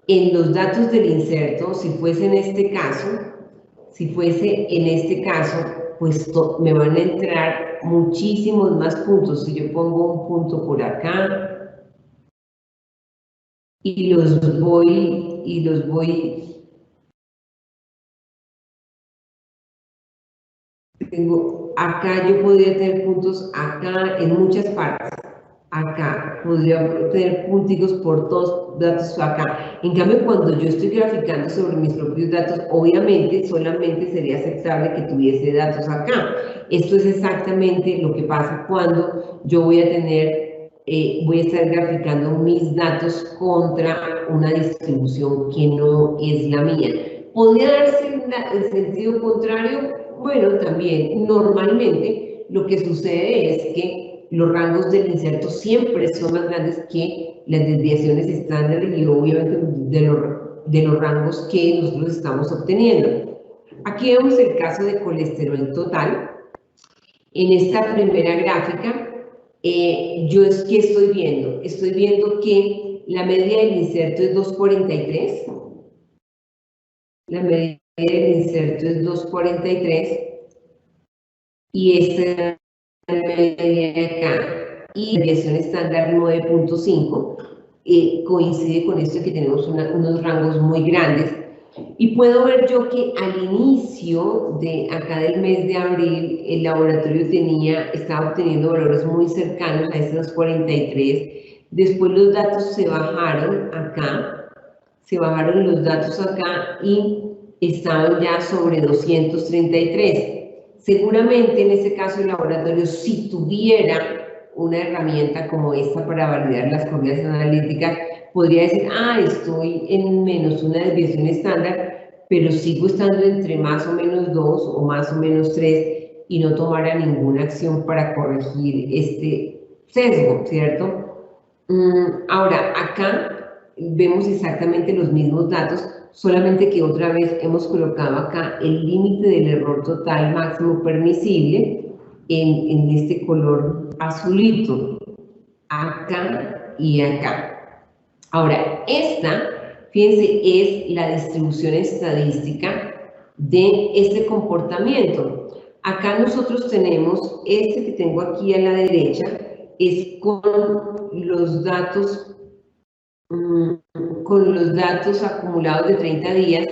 en los datos del inserto, si fuese en este caso, pues me van a entrar muchísimos más puntos. Si yo pongo un punto por acá y los voy, tengo acá, yo podría tener puntos acá en muchas partes. Acá podría tener punticos por todos datos acá. En cambio, cuando yo estoy graficando sobre mis propios datos, obviamente solamente sería aceptable que tuviese datos acá. Esto es exactamente lo que pasa cuando yo voy a estar graficando mis datos contra una distribución que no es la mía. ¿Podría darse el sentido contrario? Bueno, también normalmente lo que sucede es que los rangos del inserto siempre son más grandes que las desviaciones estándar y obviamente de los rangos que nosotros estamos obteniendo. Aquí vemos el caso de colesterol total. En esta primera gráfica, ¿qué estoy viendo? Estoy viendo que la media del inserto es 243. La media del inserto es 243. Y esta media acá, y la desviación estándar 9.5, coincide con esto que tenemos unos rangos muy grandes. Y puedo ver yo que al inicio de acá del mes de abril, el laboratorio estaba obteniendo valores muy cercanos a estos 43. Después los datos se bajaron los datos acá y estaban ya sobre 233. Seguramente en ese caso el laboratorio, si tuviera una herramienta como esta para validar las corridas analíticas, podría decir, estoy en menos una desviación estándar, pero sigo estando entre más o menos 2 o más o menos 3 y no tomara ninguna acción para corregir este sesgo, ¿cierto? Ahora, acá vemos exactamente los mismos datos, solamente que otra vez hemos colocado acá el límite del error total máximo permisible en este color azulito, acá y acá. Ahora, fíjense, es la distribución estadística de este comportamiento. Acá nosotros tenemos, que tengo aquí a la derecha, es con los datos acumulados de 30 días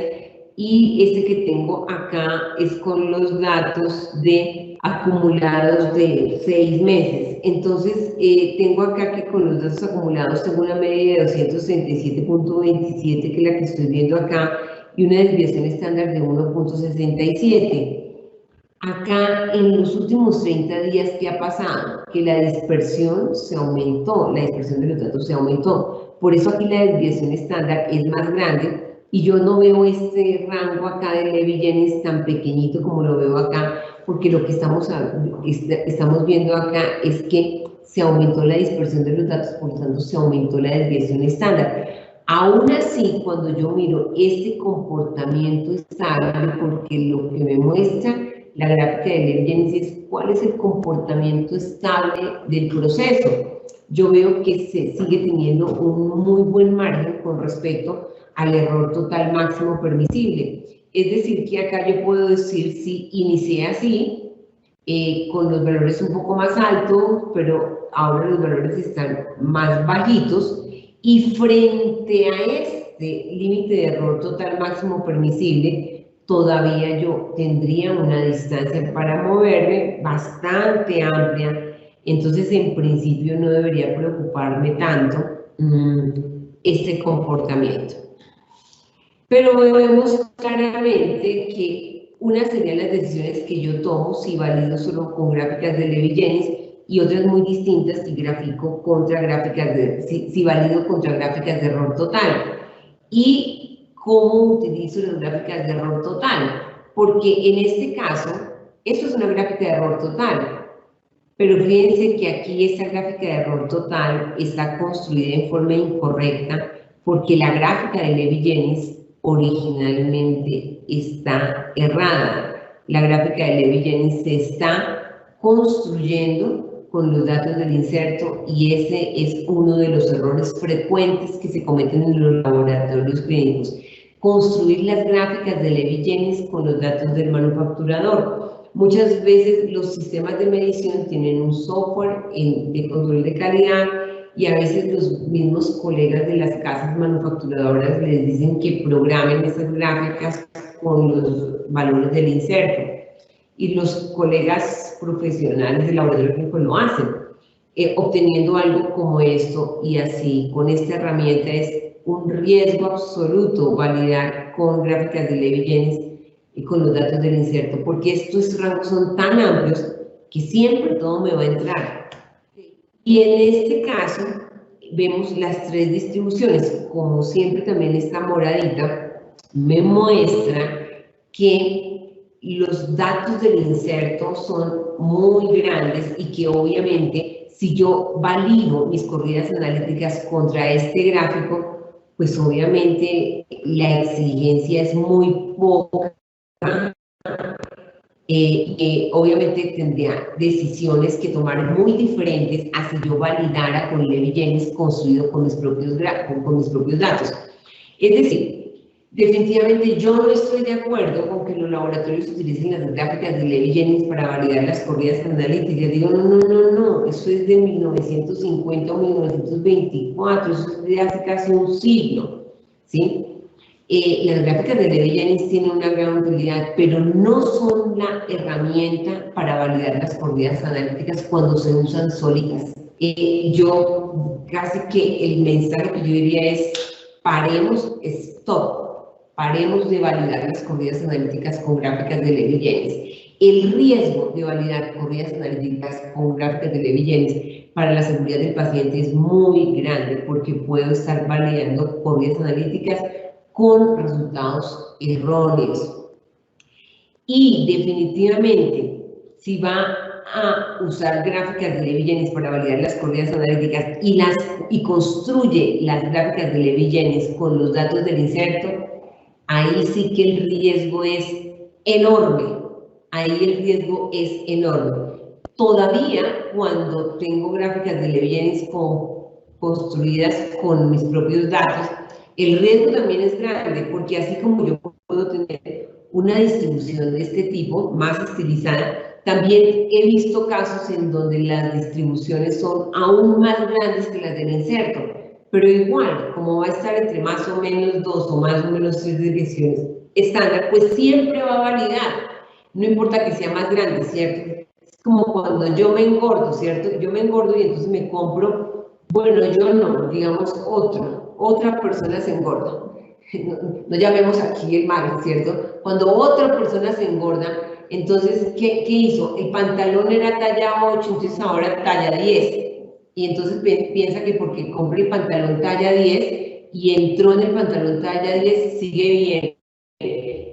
y que tengo acá es con los datos acumulados de 6 meses. Entonces, tengo acá que con los datos acumulados tengo una media de 267.27, que es la que estoy viendo acá, y una desviación estándar de 1.67. Acá, en los últimos 30 días, ¿qué ha pasado? Que la dispersión se aumentó, la dispersión de los datos se aumentó. Por eso aquí la desviación estándar es más grande y yo no veo este rango acá de Levi-Jennings tan pequeñito como lo veo acá, porque lo que estamos viendo acá es que se aumentó la dispersión de los datos, por lo tanto se aumentó la desviación estándar. Aún así, cuando yo miro este comportamiento estable, porque lo que me muestra la gráfica de Levi-Jennings es cuál es el comportamiento estable del proceso. yo veo que se sigue teniendo un muy buen margen con respecto al error total máximo permisible. Es decir, que acá yo puedo decir si inicié así, con los valores un poco más altos, pero ahora los valores están más bajitos, y frente a este límite de error total máximo permisible, todavía yo tendría una distancia para moverme bastante amplia. Entonces, en principio, no debería preocuparme tanto este comportamiento. Pero vemos claramente que una serían las decisiones que yo tomo si valido solo con gráficas de Levi-Jennings, y otras muy distintas si grafico contra gráficas si valido contra gráficas de error total. ¿Y cómo utilizo las gráficas de error total? Porque en este caso, esto es una gráfica de error total, pero fíjense que aquí esta gráfica de error total está construida en forma incorrecta, porque la gráfica de Levi-Jennings originalmente está errada. La gráfica de Levi-Jennings se está construyendo con los datos del inserto, y ese es uno de los errores frecuentes que se cometen en los laboratorios clínicos. Construir las gráficas de Levi-Jennings con los datos del manufacturador. Muchas veces los sistemas de medición tienen un software de control de calidad, y a veces los mismos colegas de las casas manufacturadoras les dicen que programen esas gráficas con los valores del inserto, y los colegas profesionales del laboratorio clínico lo hacen, obteniendo algo como esto. Y así, con esta herramienta es un riesgo absoluto validar con gráficas de Levi-Jennings y con los datos del inserto, porque estos rangos son tan amplios que siempre todo me va a entrar. Y en este caso vemos las tres distribuciones. Como siempre, también esta moradita me muestra que los datos del inserto son muy grandes, y que obviamente si yo valido mis corridas analíticas contra este gráfico, pues obviamente la exigencia es muy poca. Obviamente tendría decisiones que tomar muy diferentes a si yo validara con Levi-Jennings construido con mis propios datos. Es decir, definitivamente yo no estoy de acuerdo con que los laboratorios utilicen las gráficas de Levi-Jennings para validar las corridas analíticas. Digo, no, eso es de 1950 o 1924, eso es de hace casi un siglo, ¿sí? Las gráficas de Levi-Jennings tienen una gran utilidad, pero no son la herramienta para validar las corridas analíticas cuando se usan sólidas. Yo casi que el mensaje que yo diría es: paremos, stop, paremos de validar las corridas analíticas con gráficas de Levi-Jennings. El riesgo de validar corridas analíticas con gráficas de Levi-Jennings para la seguridad del paciente es muy grande, porque puedo estar validando corridas analíticas con resultados erróneos. Y definitivamente, si va a usar gráficas de Levi-Jennings para validar las corridas analíticas y construye las gráficas de Levi-Jennings con los datos del inserto, ahí sí que el riesgo es enorme. Ahí el riesgo es enorme. Todavía, cuando tengo gráficas de Levi-Jennings construidas con mis propios datos, el riesgo también es grande, porque así como yo puedo tener una distribución de este tipo, más estilizada, también he visto casos en donde las distribuciones son aún más grandes que las del inserto, pero igual, como va a estar entre más o menos 2 o más o menos 3 desviaciones estándar, pues siempre va a validar, no importa que sea más grande, ¿cierto? Es como cuando yo me engordo, ¿cierto? Yo me engordo y entonces me compro, bueno, yo no, digamos otra persona se engorda. No llamemos aquí el mal, ¿cierto? Cuando otra persona se engorda, entonces, ¿qué hizo? El pantalón era talla 8, entonces ahora talla 10. Y entonces piensa que porque compré el pantalón talla 10 y entró en el pantalón talla 10, sigue bien.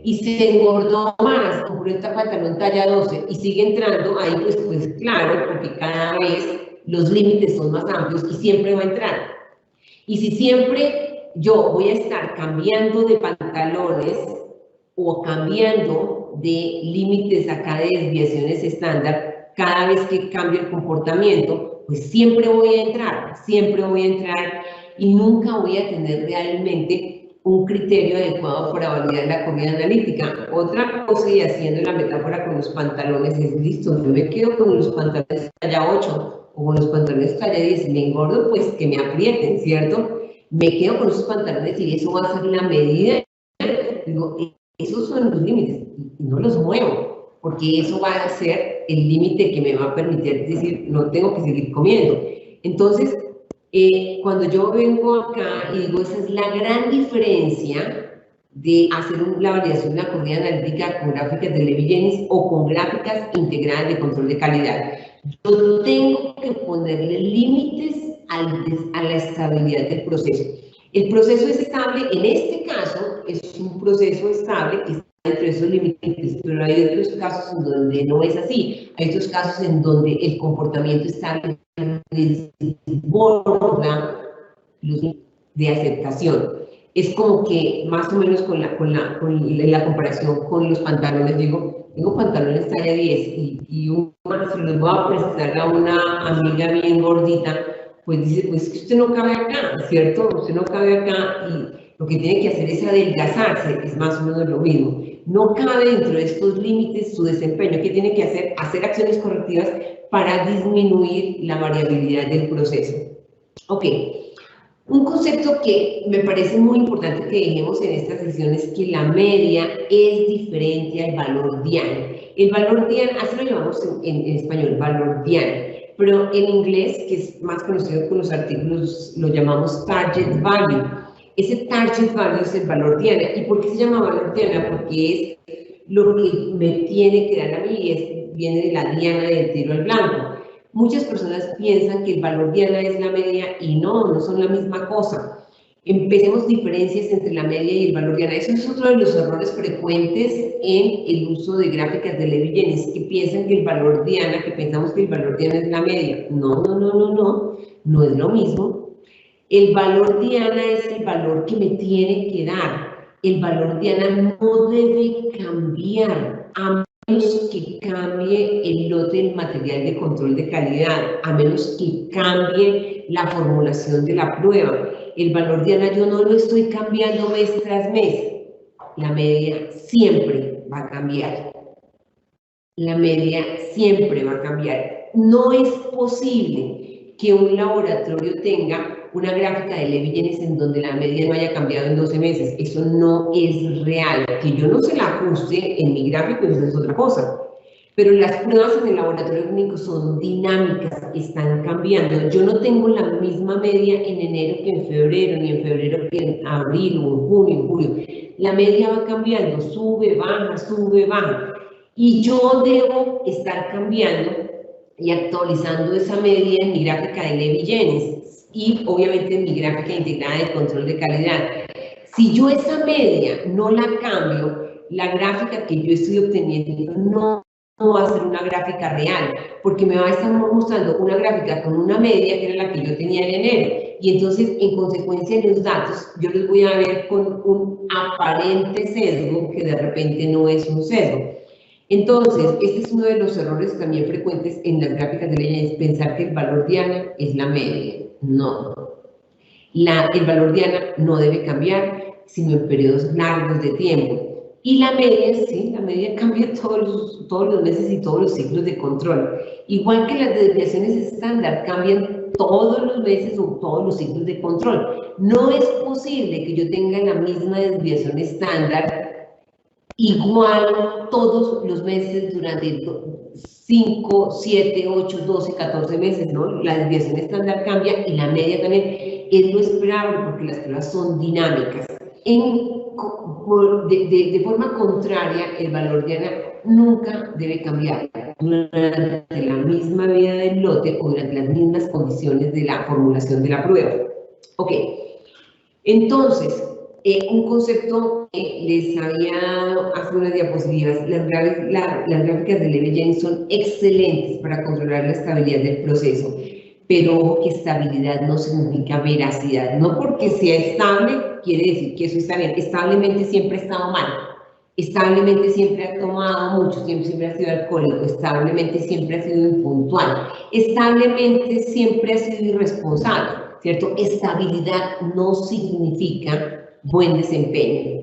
Y se engordó más, compró el pantalón talla 12 y sigue entrando, ahí pues claro, porque cada vez los límites son más amplios y siempre va a entrar. Y si siempre yo voy a estar cambiando de pantalones o cambiando de límites acá de desviaciones estándar cada vez que cambio el comportamiento, pues siempre voy a entrar y nunca voy a tener realmente un criterio adecuado para validar la corrida analítica. Otra cosa, y haciendo la metáfora con los pantalones, es listo, yo me quedo con los pantalones talla 8 o con los pantalones talla 10, me engordo, pues que me aprieten, ¿cierto? Me quedo con esos pantalones y eso va a ser la medida. Digo, esos son los límites y no los muevo, porque eso va a ser el límite que me va a permitir decir, no tengo que seguir comiendo. Entonces, cuando yo vengo acá y digo, esa es la gran diferencia de hacer la validación de la corrida analítica con gráficas de Levi-Jennings o con gráficas integradas de control de calidad. Yo tengo que ponerle límites a la estabilidad del proceso. El proceso es estable, en este caso es un proceso estable que está dentro de esos límites, pero hay otros casos en donde no es así. Hay otros casos en donde el comportamiento estable desborda los de aceptación. Es como que más o menos con la comparación con los pantalones, digo pantalones talla 10 y se los voy a presentar a una amiga bien gordita, pues dice, pues que usted no cabe acá, ¿cierto? Usted no cabe acá y lo que tiene que hacer es adelgazarse, es más o menos lo mismo. No cabe dentro de estos límites su desempeño. ¿Qué tiene que hacer? Hacer acciones correctivas para disminuir la variabilidad del proceso. Ok. Un concepto que me parece muy importante que dejemos en esta sesión es que la media es diferente al valor diana. El valor diana, así lo llamamos en español, valor diana, pero en inglés, que es más conocido con los artículos, lo llamamos target value. Ese target value es el valor diana. ¿Y por qué se llama valor diana? Porque es lo que me tiene que dar a mí, viene de la diana del tiro al blanco. Muchas personas piensan que el valor diana es la media y no son la misma cosa. Empecemos diferencias entre la media y el valor diana. Eso es otro de los errores frecuentes en el uso de gráficas de Levi-Jennings, que piensan que el valor diana, que pensamos que el valor diana es la media. No es lo mismo. El valor diana es el valor que me tiene que dar. El valor diana no debe cambiar a menos que cambie el lote del material de control de calidad, a menos que cambie la formulación de la prueba. El valor diana yo no lo estoy cambiando mes tras mes. La media siempre va a cambiar. La media siempre va a cambiar. No es posible que un laboratorio tenga una gráfica de Levi-Jennings en donde la media no haya cambiado en 12 meses. Eso no es real. Que yo no se la ajuste en mi gráfico, eso es otra cosa. Pero las pruebas en el laboratorio clínico son dinámicas, están cambiando. Yo no tengo la misma media en enero que en febrero, ni en febrero que en abril, o en junio, en julio. La media va cambiando, sube, baja. Y yo debo estar cambiando y actualizando esa media en mi gráfica de Levi-Jennings y obviamente en mi gráfica integrada de control de calidad. Si yo esa media no la cambio, la gráfica que yo estoy obteniendo no va a ser una gráfica real, porque me va a estar mostrando una gráfica con una media que era la que yo tenía en enero, y entonces en consecuencia de los datos yo los voy a ver con un aparente sesgo que de repente no es un sesgo. Entonces, este es uno de los errores también frecuentes en las gráficas de Levi-Jennings, pensar que el valor diana es la media. No. El valor diana no debe cambiar, sino en periodos largos de tiempo. Y la media, sí, la media cambia todos los meses y todos los ciclos de control. Igual que las desviaciones estándar cambian todos los meses o todos los ciclos de control. No es posible que yo tenga la misma desviación estándar igual todos los meses durante 5, 7, 8, 12, 14 meses, ¿no? La desviación estándar cambia y la media también. Es lo esperable porque las pruebas son dinámicas. De forma contraria, el valor diana nunca debe cambiar durante la misma vida del lote o durante las mismas condiciones de la formulación de la prueba. Ok, entonces, un concepto que les había dado hace unas diapositivas, las gráficas de Levi-Jennings son excelentes para controlar la estabilidad del proceso, pero ojo que estabilidad no significa veracidad, no porque sea estable quiere decir que eso está bien, establemente siempre ha estado mal, establemente siempre ha tomado mucho, siempre ha sido alcohólico, establemente siempre ha sido impuntual, establemente siempre ha sido irresponsable, ¿cierto? Estabilidad no significa buen desempeño.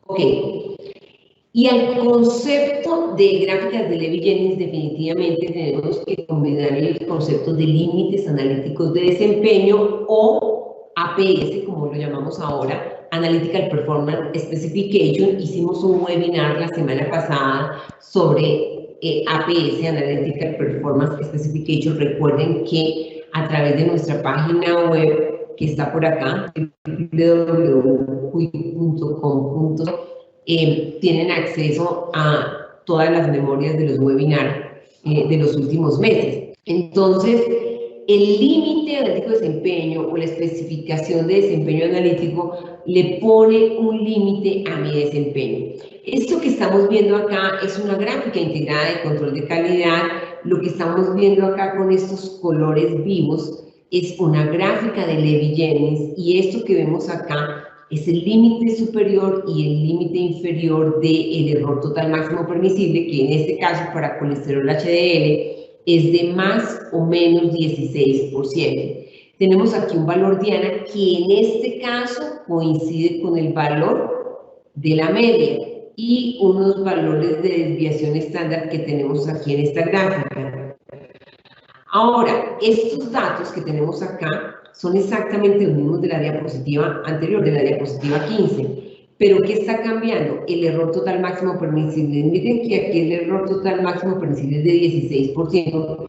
Ok. Y al concepto de gráficas de Levi-Jennings definitivamente tenemos que combinar el concepto de límites analíticos de desempeño o APS, como lo llamamos ahora, Analytical Performance Specification. Hicimos un webinar la semana pasada sobre APS, Analytical Performance Specification. Recuerden que a través de nuestra página web, que está por acá, www.quick.com, tienen acceso a todas las memorias de los webinars de los últimos meses. Entonces, el límite analítico de desempeño o la especificación de desempeño analítico le pone un límite a mi desempeño. Esto que estamos viendo acá es una gráfica integrada de control de calidad. Lo que estamos viendo acá con estos colores vivos es una gráfica de Levi-Jennings, y esto que vemos acá es el límite superior y el límite inferior del error total máximo permisible, que en este caso para colesterol HDL es de más o menos 16%. Tenemos aquí un valor diana que en este caso coincide con el valor de la media y unos valores de desviación estándar que tenemos aquí en esta gráfica. Ahora, estos datos que tenemos acá son exactamente los mismos de la diapositiva anterior, de la diapositiva 15. Pero ¿qué está cambiando? El error total máximo permisible. Miren que aquí el error total máximo permisible es de 16%.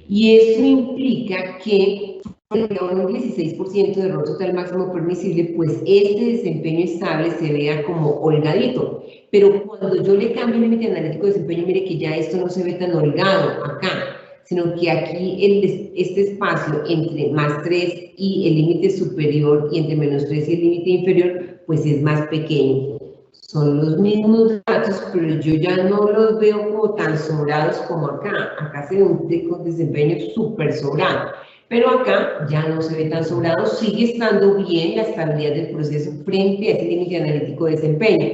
Y eso implica que un 16% de error total máximo permisible, pues este desempeño estable se vea como holgadito. Pero cuando yo le cambio el límite analítico de desempeño, mire que ya esto no se ve tan holgado acá, sino que aquí este espacio entre más 3 y el límite superior y entre menos 3 y el límite inferior, pues es más pequeño. Son los mismos datos, pero yo ya no los veo como tan sobrados como acá. Acá se ve un desempeño súper sobrado, pero acá ya no se ve tan sobrado, sigue estando bien la estabilidad del proceso frente a ese límite analítico de desempeño.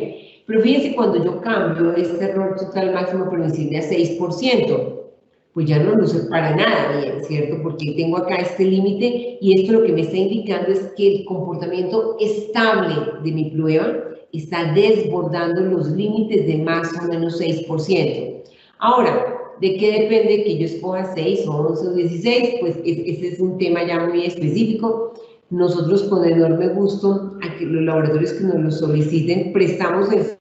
Pero fíjense, cuando yo cambio este error total máximo permisible a 6%, pues ya no luce para nada bien, ¿cierto? Porque tengo acá este límite y esto lo que me está indicando es que el comportamiento estable de mi prueba está desbordando los límites de más o menos 6%. Ahora, ¿de qué depende que yo escoja 6 o 11 o 16? Pues ese es un tema ya muy específico. Nosotros con enorme gusto a que los laboratorios que nos lo soliciten prestamos el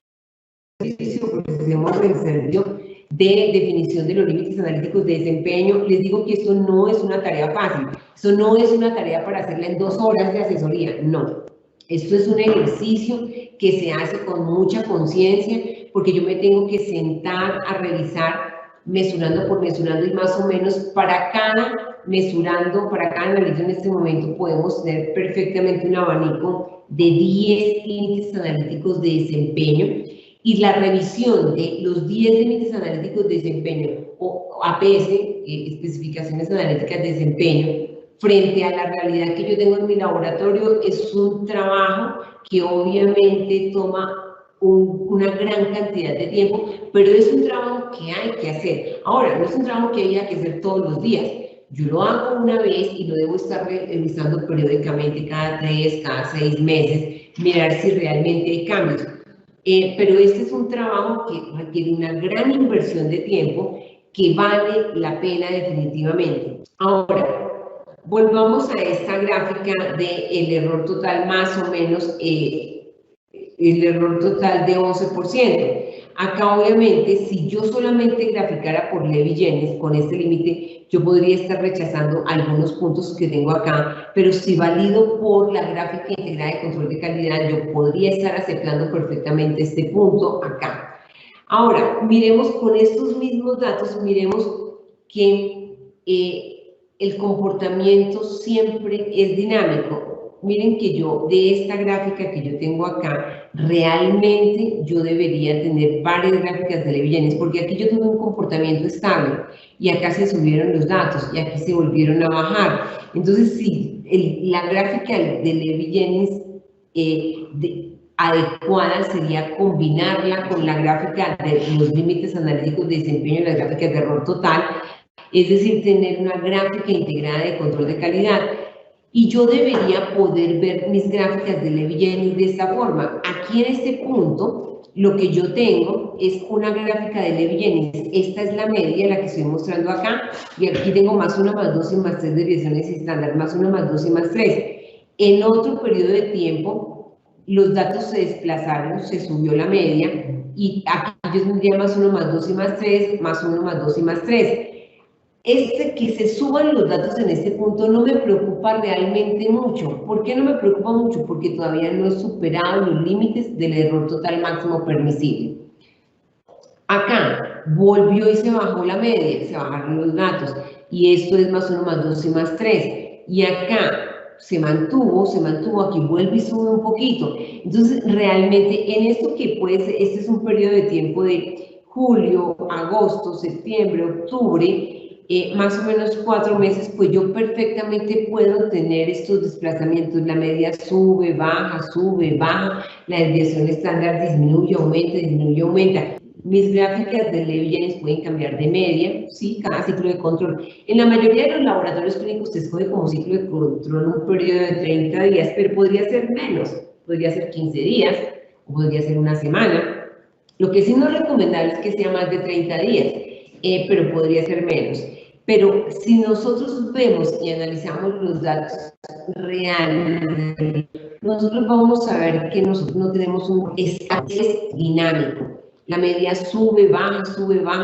servicio, ofrecemos el servicio de definición de los límites analíticos de desempeño. Les digo que esto no es una tarea fácil, esto no es una tarea para hacerla en 2 horas de asesoría, no. Esto es un ejercicio que se hace con mucha conciencia, porque yo me tengo que sentar a revisar mesurando por mesurando, y más o menos para cada mesurando, para cada analista en este momento podemos tener perfectamente un abanico de 10 límites analíticos de desempeño, y la revisión de los 10 límites analíticos de desempeño o APS, especificaciones analíticas de desempeño, frente a la realidad que yo tengo en mi laboratorio, es un trabajo que obviamente toma una gran cantidad de tiempo, pero es un trabajo que hay que hacer. Ahora, no es un trabajo que haya que hacer todos los días. Yo lo hago una vez y lo debo estar revisando periódicamente, cada 3, cada 6 meses, mirar si realmente hay cambios. Pero este es un trabajo que requiere una gran inversión de tiempo que vale la pena definitivamente. Ahora, volvamos a esta gráfica del error total más o menos, el error total de 11%. Acá obviamente, si yo solamente graficara por Levi-Jennings con este límite, yo podría estar rechazando algunos puntos que tengo acá, pero si valido por la gráfica integrada de control de calidad, yo podría estar aceptando perfectamente este punto acá. Ahora, miremos con estos mismos datos, miremos que el comportamiento siempre es dinámico. Miren que yo, de esta gráfica que yo tengo acá, realmente yo debería tener varias gráficas de Levi-Jennings, porque aquí yo tuve un comportamiento estable y acá se subieron los datos y aquí se volvieron a bajar. Entonces, si la gráfica de Levi-Jennings adecuada sería combinarla con la gráfica de los límites analíticos de desempeño y las gráficas de error total, es decir, tener una gráfica integrada de control de calidad. Y yo debería poder ver mis gráficas de Levi-Jennings de esta forma. Aquí en este punto, lo que yo tengo es una gráfica de Levi-Jennings. Esta es la media, la que estoy mostrando acá, y aquí tengo más 1, más 2 y más 3 desviaciones estándar, más 1, más 2 y más 3. En otro periodo de tiempo, los datos se desplazaron, se subió la media, y aquí yo tendría más 1, más 2 y más 3, más 1, más 2 y más 3. Que se suban los datos en este punto no me preocupa realmente mucho. ¿Por qué no me preocupa mucho? Porque todavía no he superado los límites del error total máximo permisible. Acá volvió y se bajó la media, se bajaron los datos, y esto es más 1, más 2 y más 3. Y acá se mantuvo, aquí vuelve y sube un poquito. Entonces, realmente, en esto que puede ser, este es un periodo de tiempo de julio, agosto, septiembre, octubre, más o menos 4 meses, pues yo perfectamente puedo tener estos desplazamientos. La media sube, baja, la desviación estándar disminuye, aumenta. Mis gráficas de Levi-Jennings pueden cambiar de media, ¿sí? Cada ciclo de control. En la mayoría de los laboratorios clínicos se escoge como ciclo de control un periodo de 30 días, pero podría ser menos, podría ser 15 días, o podría ser una semana. Lo que sí no es recomendable es que sea más de 30 días, pero podría ser menos. Pero si nosotros vemos y analizamos los datos reales, nosotros vamos a ver que nosotros no tenemos un escasez dinámico. La media sube, baja,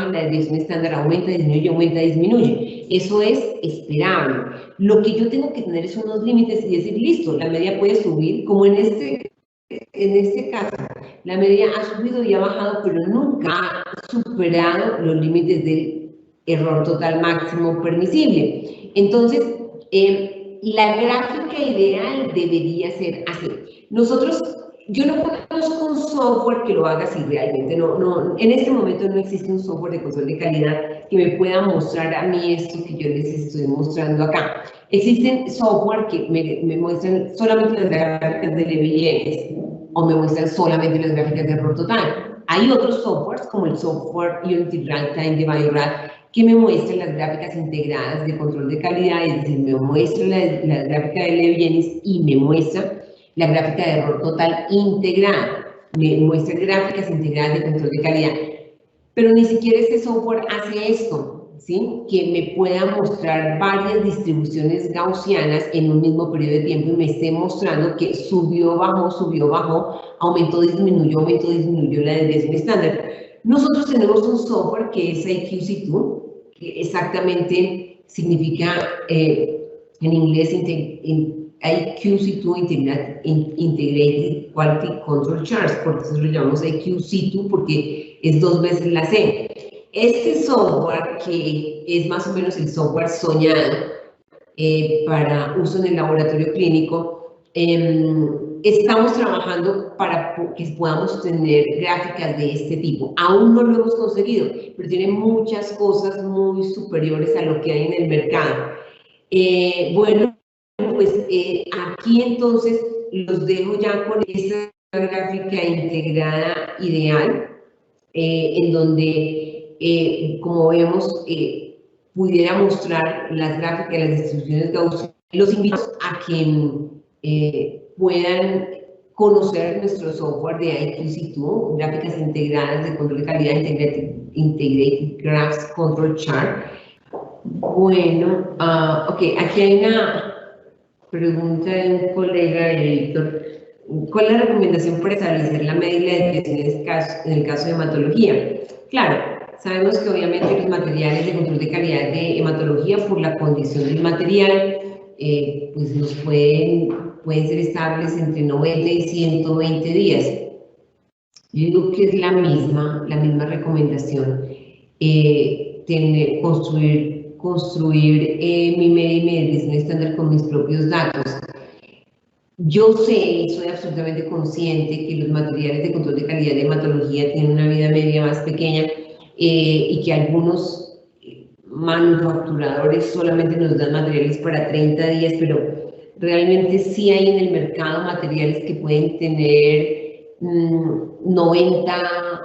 la desviación estándar aumenta, disminuye. Eso es esperable. Lo que yo tengo que tener son unos límites y decir, listo, la media puede subir, como en este caso, la media ha subido y ha bajado, pero nunca ha superado los límites del error total máximo permisible. Entonces, la gráfica ideal debería ser así. Yo no conozco un software que lo haga así realmente. En este momento no existe un software de control de calidad que me pueda mostrar a mí esto que yo les estoy mostrando acá. Existen software que me muestran solamente las gráficas de Levi-Jennings o me muestran solamente las gráficas de error total. Hay otros softwares como el software Unity Runtime de Bio-Rad que me muestran las gráficas integradas de control de calidad, es decir, me muestra la gráfica de Levi-Jennings y me muestra la gráfica de error total integrada, me muestra gráficas integradas de control de calidad, pero ni siquiera este software hace esto, ¿sí? Que me pueda mostrar varias distribuciones gaussianas en un mismo periodo de tiempo y me esté mostrando que subió, bajó, aumentó, disminuyó la desviación estándar. Nosotros tenemos un software que es IQC2, que exactamente significa en inglés IQC2 Integrated Quality Control Charts, porque eso lo llamamos IQC2 porque es 2 veces la C. Este software, que es más o menos el software soñado para uso en el laboratorio clínico, estamos trabajando para que podamos tener gráficas de este tipo. Aún no lo hemos conseguido, pero tiene muchas cosas muy superiores a lo que hay en el mercado. Bueno, pues aquí entonces los dejo ya con esta gráfica integrada ideal, en donde, como vemos, pudiera mostrar las gráficas, las distribuciones gaussianas. Los invito a que puedan conocer nuestro software de IQC2, gráficas integradas de control de calidad, Integrated Graphs Control Chart. Bueno, ok, aquí hay una pregunta de un colega, Víctor. ¿Cuál es la recomendación para establecer la media de desviación en el caso de hematología? Claro, sabemos que obviamente los materiales de control de calidad de hematología, por la condición del material, pues nos pueden ser estables entre 90 y 120 días. Yo digo que es la misma recomendación. Construir mi media y mi desviación estándar con mis propios datos. Yo sé y soy absolutamente consciente que los materiales de control de calidad de hematología tienen una vida media más pequeña y que algunos manufacturadores solamente nos dan materiales para 30 días, pero realmente sí hay en el mercado materiales que pueden tener 90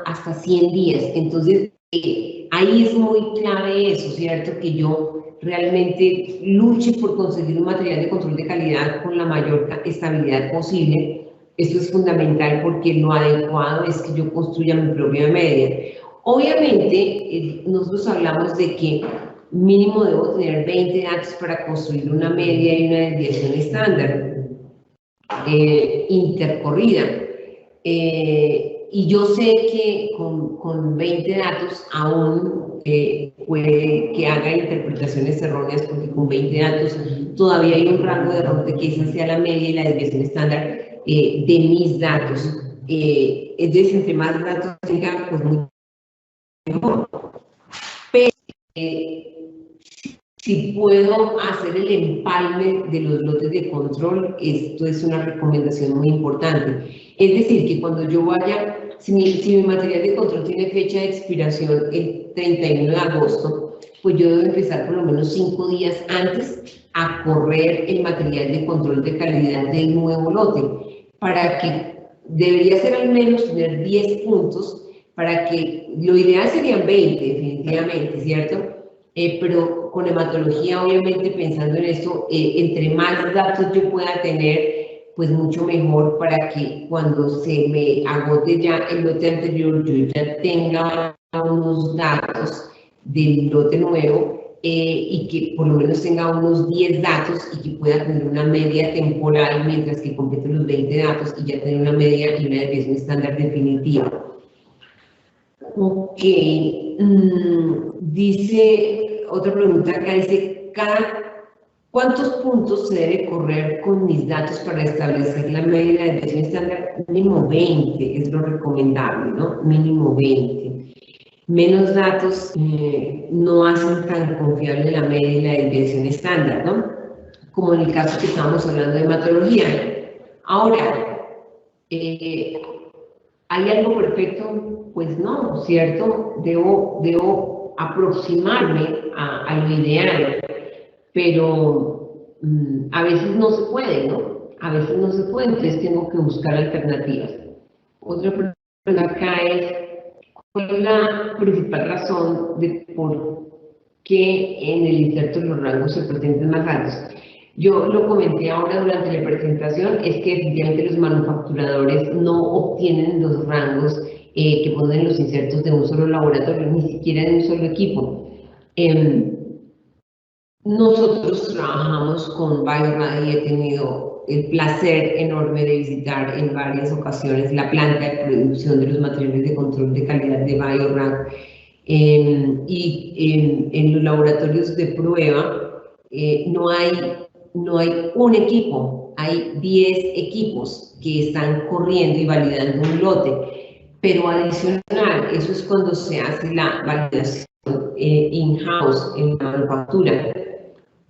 hasta 100 días. Entonces, ahí es muy clave eso, ¿cierto? Que yo realmente luche por conseguir un material de control de calidad con la mayor estabilidad posible. Esto es fundamental porque lo adecuado es que yo construya mi propia media. Obviamente, nosotros hablamos de que mínimo debo tener 20 datos para construir una media y una desviación estándar intercorrida. Y yo sé que con 20 datos aún puede que haga interpretaciones erróneas, porque con 20 datos todavía hay un rango de error de que esa sea la media y la desviación estándar de mis datos. Es decir, entre más datos tenga, pues muy mejor. Pero si puedo hacer el empalme de los lotes de control, esto es una recomendación muy importante. Es decir, que cuando yo vaya, si mi material de control tiene fecha de expiración el 31 de agosto, pues yo debo empezar por lo menos 5 días antes a correr el material de control de calidad del nuevo lote, para que debería ser al menos tener 10 puntos, para que lo ideal serían 20, definitivamente, ¿cierto? Pero con hematología, obviamente, pensando en esto, entre más datos yo pueda tener, pues mucho mejor, para que cuando se me agote ya el lote anterior, yo ya tenga unos datos del lote nuevo y que por lo menos tenga unos 10 datos y que pueda tener una media temporal mientras que complete los 20 datos y ya tener una media y una desviación estándar definitiva. Ok, dice, otra pregunta acá, dice, ¿cuántos puntos se debe correr con mis datos para establecer la media de desviación estándar? Mínimo 20 es lo recomendable, ¿no? Mínimo 20. Menos datos no hacen tan confiable la media y la desviación estándar, ¿no? Como en el caso que estábamos hablando de hematología. Ahora, ¿hay algo perfecto? Pues no, ¿cierto? Debo aproximarme a lo ideal, pero a veces no se puede, ¿no? A veces no se puede, entonces tengo que buscar alternativas. Otra pregunta acá es, ¿cuál es la principal razón de por qué en el inserto los rangos se presenten más altos? Yo lo comenté ahora durante la presentación, es que efectivamente los manufacturadores no obtienen los rangos que ponen los insertos de un solo laboratorio, ni siquiera en un solo equipo. Nosotros trabajamos con Biorad y he tenido el placer enorme de visitar en varias ocasiones la planta de producción de los materiales de control de calidad de Biorad. Y en los laboratorios de prueba no hay un equipo, hay 10 equipos que están corriendo y validando un lote. Pero adicional, eso es cuando se hace la validación in-house en la manufactura.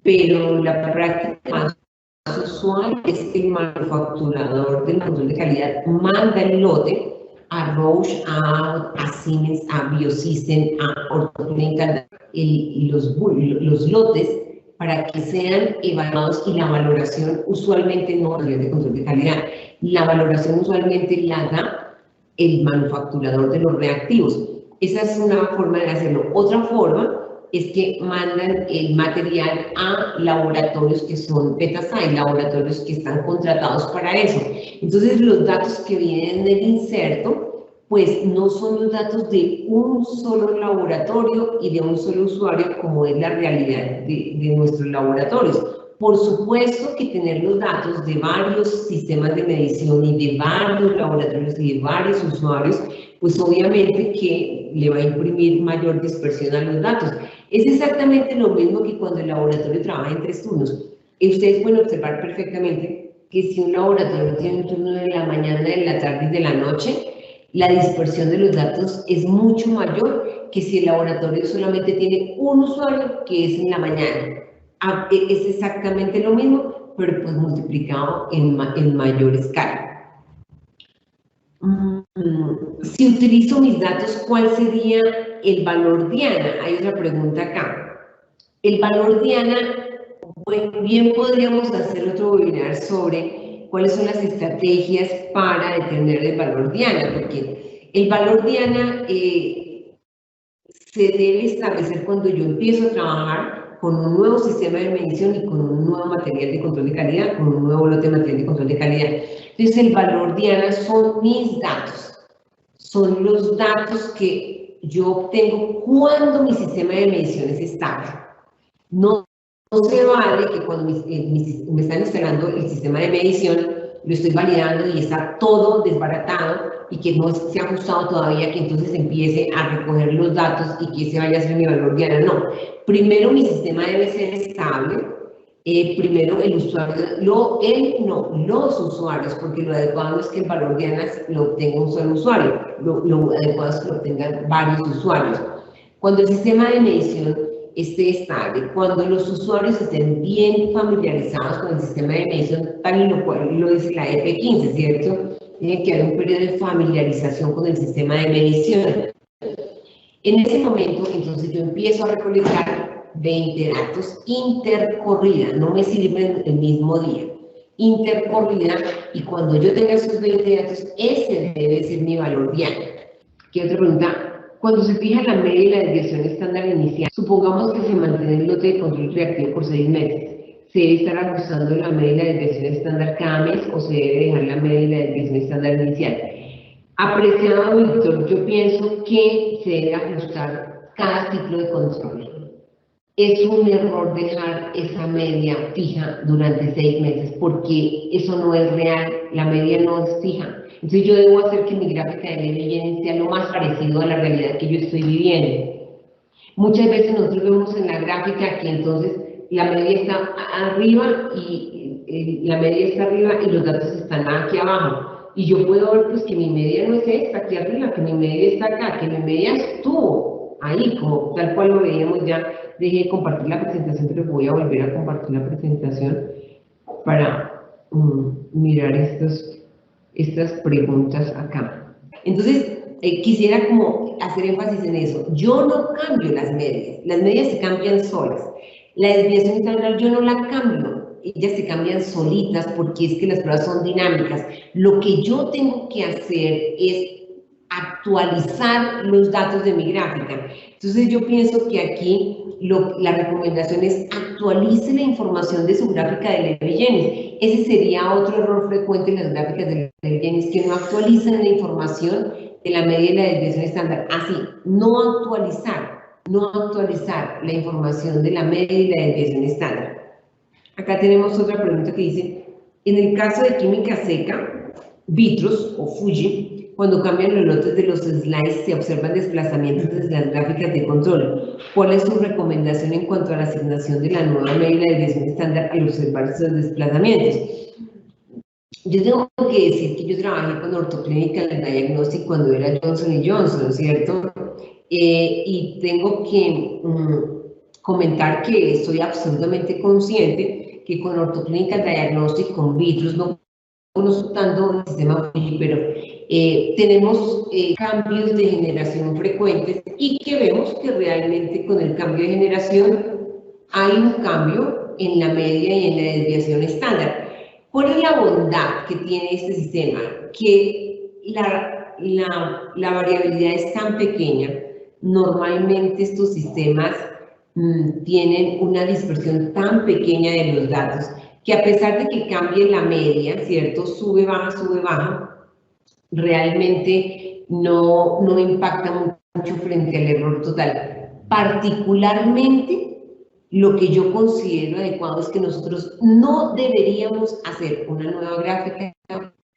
Pero la práctica más usual es que el manufacturador del control de calidad manda el lote a Roche, a Siemens, a Biosystem, a Ortoclinical, los lotes para que sean evaluados, y la valoración usualmente no es de control de calidad. La valoración usualmente la da el manufacturador de los reactivos. Esa es una forma de hacerlo. Otra forma es que mandan el material a laboratorios que son beta-site, laboratorios que están contratados para eso. Entonces, los datos que vienen del inserto, pues no son los datos de un solo laboratorio y de un solo usuario, como es la realidad de nuestros laboratorios. Por supuesto que tener los datos de varios sistemas de medición y de varios laboratorios y de varios usuarios, pues obviamente que le va a imprimir mayor dispersión a los datos. Es exactamente lo mismo que cuando el laboratorio trabaja en 3 turnos. Y ustedes pueden observar perfectamente que si un laboratorio tiene un turno de la mañana, de la tarde y de la noche, la dispersión de los datos es mucho mayor que si el laboratorio solamente tiene un usuario, que es en la mañana. Es exactamente lo mismo, pero pues multiplicado en mayor escala. Si utilizo mis datos, ¿cuál sería el valor diana? Hay otra pregunta acá. El valor diana, bueno, bien podríamos hacer otro webinar sobre cuáles son las estrategias para determinar el valor diana, porque el valor diana se debe establecer cuando yo empiezo a trabajar con un nuevo sistema de medición y con un nuevo material de control de calidad, con un nuevo lote de material de control de calidad. Entonces, el valor diana son mis datos, son los datos que yo obtengo cuando mi sistema de medición es estable. No se vale que cuando me están instalando el sistema de medición, lo estoy validando y está todo desbaratado y que no se ha ajustado todavía, que entonces empiece a recoger los datos y que ese vaya a ser mi valor diana. No, primero mi sistema debe ser estable, primero el usuario, los usuarios, porque lo adecuado es que el valor diana lo obtenga un solo usuario, lo adecuado es que lo obtengan varios usuarios. Cuando el sistema de medición esté estable, cuando los usuarios estén bien familiarizados con el sistema de medición, tal y lo dice la EP15, ¿cierto? Tiene que haber un periodo de familiarización con el sistema de medición. En ese momento, entonces, yo empiezo a recolectar 20 datos intercorrida, no me sirven el mismo día, intercorrida, y cuando yo tenga esos 20 datos, ese debe ser mi valor diana. ¿Qué otra pregunta? Cuando se fija la media y la desviación estándar inicial, supongamos que se mantiene el lote de control reactivo por 6 meses. ¿Se debe estar ajustando la media y la desviación estándar cada mes o se debe dejar la media y la desviación estándar inicial? Apreciado Víctor, yo pienso que se debe ajustar cada ciclo de control. Es un error dejar esa media fija durante 6 meses porque eso no es real, la media no es fija. Entonces yo debo hacer que mi gráfica de Levy sea lo más parecido a la realidad que yo estoy viviendo. Muchas veces nosotros vemos en la gráfica que entonces la media está arriba y los datos están aquí abajo. Y yo puedo ver pues que mi media no es esta aquí arriba, que mi media está acá, que mi media estuvo ahí, como tal cual lo veíamos ya. Dejé de compartir la presentación, pero voy a volver a compartir la presentación para mirar estas preguntas acá. Entonces, quisiera como hacer énfasis en eso. Yo no cambio las medias se cambian solas. La desviación estándar yo no la cambio, ellas se cambian solitas porque es que las pruebas son dinámicas. Lo que yo tengo que hacer es actualizar los datos de mi gráfica. Entonces yo pienso que aquí la recomendación es actualice la información de su gráfica de Levy-Jennings. Ese sería otro error frecuente en las gráficas de Levy-Jennings, que no actualizan la información de la media y la desviación estándar. Así, no actualizar la información de la media y la desviación estándar. Acá tenemos otra pregunta que dice, en el caso de química seca, Vitros o Fuji, cuando cambian los lotes de los slides se observan desplazamientos desde las gráficas de control. ¿Cuál es su recomendación en cuanto a la asignación de la nueva media y la desviación estándar al observar esos desplazamientos? Yo tengo que decir que yo trabajé con Orthoclinical Diagnostics cuando era Johnson & Johnson, ¿cierto? Y tengo que comentar que soy absolutamente consciente que con Orthoclinical Diagnostics, con Vitros, no conozco tanto el sistema Fuji, pero tenemos cambios de generación frecuentes y que vemos que realmente con el cambio de generación hay un cambio en la media y en la desviación estándar. ¿Cuál es la bondad que tiene este sistema? Que la variabilidad es tan pequeña. Normalmente estos sistemas tienen una dispersión tan pequeña de los datos que a pesar de que cambie la media, ¿cierto? Sube, baja, realmente no impacta mucho frente al error total. Particularmente, lo que yo considero adecuado es que nosotros no deberíamos hacer una nueva gráfica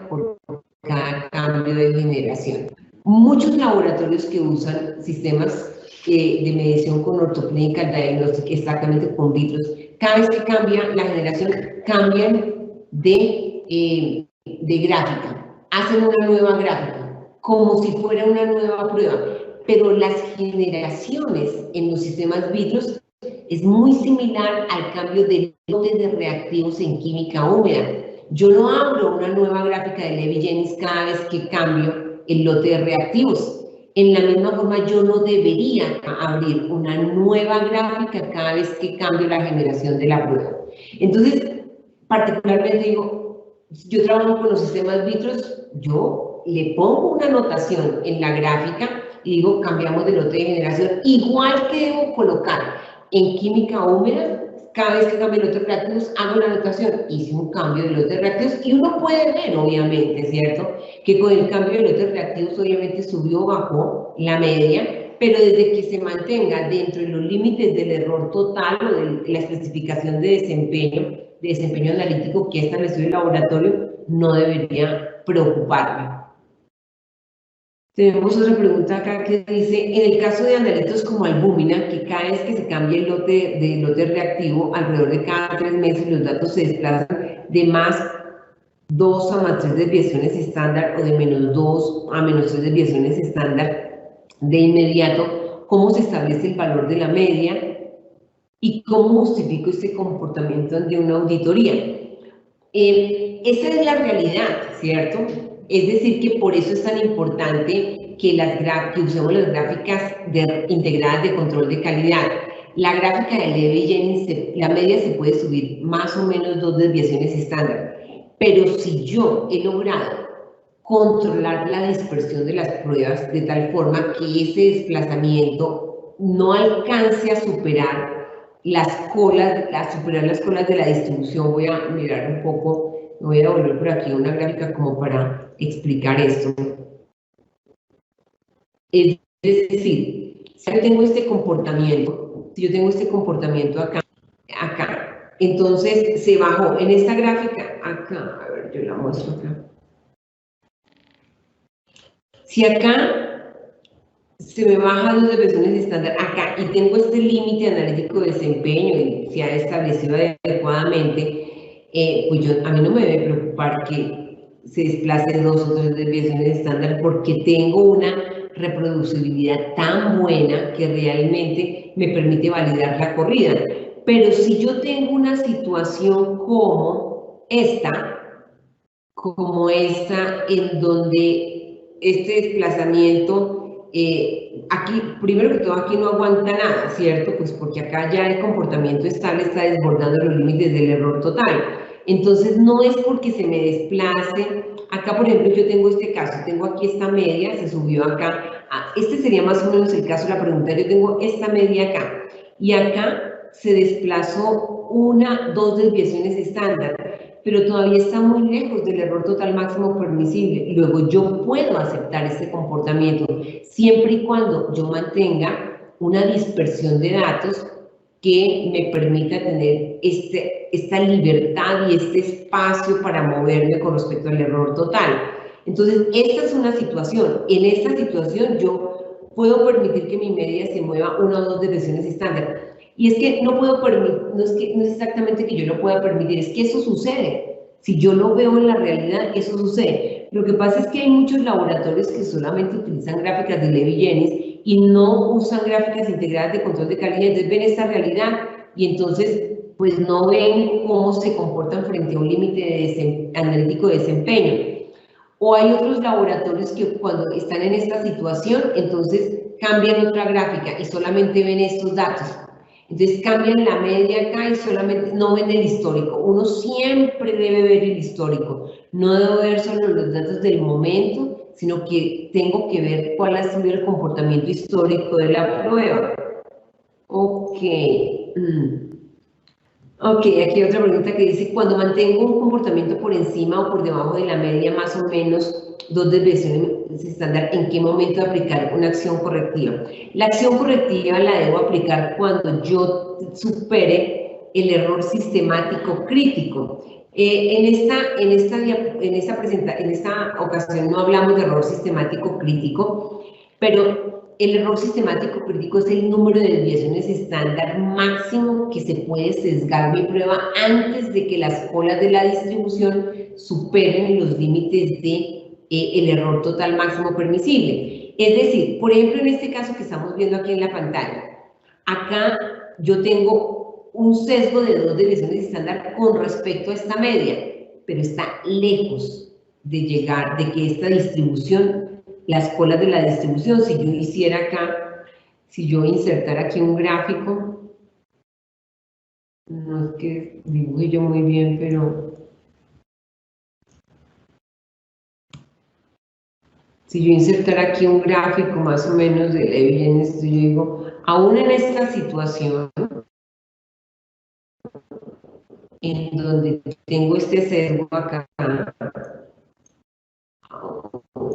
por cada cambio de generación. Muchos laboratorios que usan sistemas de medición con Orthoclinical Diagnostics, exactamente con Vitros, cada vez que cambia la generación, cambian de gráfica, hacen una nueva gráfica, como si fuera una nueva prueba, pero las generaciones en los sistemas Vitros es muy similar al cambio de lotes de reactivos en química húmeda. Yo no abro una nueva gráfica de Levy-Jennings cada vez que cambio el lote de reactivos. En la misma forma, yo no debería abrir una nueva gráfica cada vez que cambio la generación de la prueba. Entonces, particularmente digo, yo trabajo con los sistemas vitros, yo le pongo una anotación en la gráfica y digo, cambiamos de lote de generación, igual que debo colocar en química húmeda, cada vez que cambio de lote de reactivos, hago la anotación, hice un cambio de lote de reactivos, y uno puede ver, obviamente, ¿cierto?, que con el cambio de lote de reactivos, obviamente subió o bajó la media, pero desde que se mantenga dentro de los límites del error total o de la especificación de desempeño analítico que estableció el laboratorio, no debería preocuparme. Tenemos otra pregunta acá que dice, en el caso de analitos como albúmina, que cada vez que se cambia el lote reactivo, alrededor de cada 3 meses los datos se desplazan de más 2 a más 3 desviaciones estándar o de menos 2 a menos 3 desviaciones estándar de inmediato, ¿cómo se establece el valor de la media y cómo justifico este comportamiento ante una auditoría? Esa es la realidad, ¿cierto? Es decir, que por eso es tan importante que usemos las gráficas integradas de control de calidad. La gráfica de Levy-Jennings, la media se puede subir más o menos 2 desviaciones estándar, pero si yo he logrado controlar la dispersión de las pruebas de tal forma que ese desplazamiento no alcance a superar las colas de la distribución. Voy a mirar un poco, me voy a volver por aquí una gráfica como para explicar esto. Es decir, si yo tengo este comportamiento acá, entonces se bajó en esta gráfica, acá, a ver, yo la muestro acá. Si acá se me baja 2 desviaciones estándar acá y tengo este límite analítico de desempeño y se ha establecido adecuadamente, pues a mí no me debe preocupar que se desplacen 2 o 3 desviaciones estándar, porque tengo una reproducibilidad tan buena que realmente me permite validar la corrida. Pero si yo tengo una situación como esta, en donde este desplazamiento, aquí, primero que todo, aquí no aguanta nada, ¿cierto? Pues porque acá ya el comportamiento estable está desbordando los límites del error total. Entonces, no es porque se me desplace. Acá, por ejemplo, yo tengo este caso, tengo aquí esta media, se subió acá. Este sería más o menos el caso de la pregunta. Yo tengo esta media acá, y acá se desplazó 2 desviaciones estándar, pero todavía está muy lejos del error total máximo permisible. Luego yo puedo aceptar este comportamiento siempre y cuando yo mantenga una dispersión de datos que me permita tener esta libertad y este espacio para moverme con respecto al error total. Entonces, esta es una situación. En esta situación yo puedo permitir que mi media se mueva 1 o 2 desviaciones estándar. Y es que no puedo permitir, no es exactamente que yo lo pueda permitir, es que eso sucede. Si yo lo veo en la realidad, eso sucede. Lo que pasa es que hay muchos laboratorios que solamente utilizan gráficas de Levy-Jennings y no usan gráficas integradas de control de calidad. Entonces ven esta realidad y entonces pues no ven cómo se comportan frente a un límite analítico de desempeño. O hay otros laboratorios que cuando están en esta situación, entonces cambian otra gráfica y solamente ven estos datos. Entonces cambian la media acá y solamente no ven el histórico. Uno siempre debe ver el histórico. No debo ver solo los datos del momento, sino que tengo que ver cuál ha sido el comportamiento histórico de la prueba. Ok. Ok, aquí hay otra pregunta que dice, cuando mantengo un comportamiento por encima o por debajo de la media, más o menos 2 desviaciones estándar, ¿en qué momento aplicar una acción correctiva? La acción correctiva la debo aplicar cuando yo supere el error sistemático crítico. En esta ocasión no hablamos de error sistemático crítico, pero el error sistemático crítico es el número de desviaciones estándar máximo que se puede sesgar mi prueba antes de que las colas de la distribución superen los límites de el error total máximo permisible. Es decir, por ejemplo, en este caso que estamos viendo aquí en la pantalla, acá yo tengo un sesgo de 2 desviaciones estándar con respecto a esta media, pero está lejos de llegar, de que esta distribución, las colas de la distribución, si yo hiciera acá, si yo insertara aquí un gráfico, no es que dibuje yo muy bien, pero Si yo insertara aquí un gráfico más o menos de evidence, yo digo, aún en esta situación, en donde tengo este sesgo acá,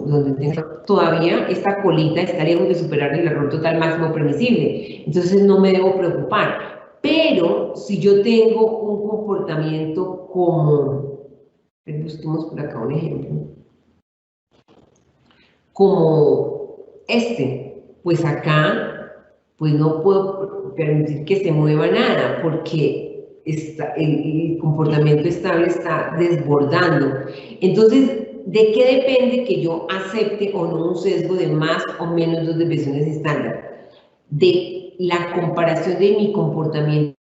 donde tengo, todavía esta colita está lejos de superar el error total máximo permisible. Entonces no me debo preocupar. Pero si yo tengo un comportamiento como, busquemos por acá un ejemplo, como este, pues acá, pues no puedo permitir que se mueva nada, porque el comportamiento estable está desbordando. Entonces, ¿de qué depende que yo acepte o no un sesgo de más o menos dos desviaciones estándar? De la comparación de mi comportamiento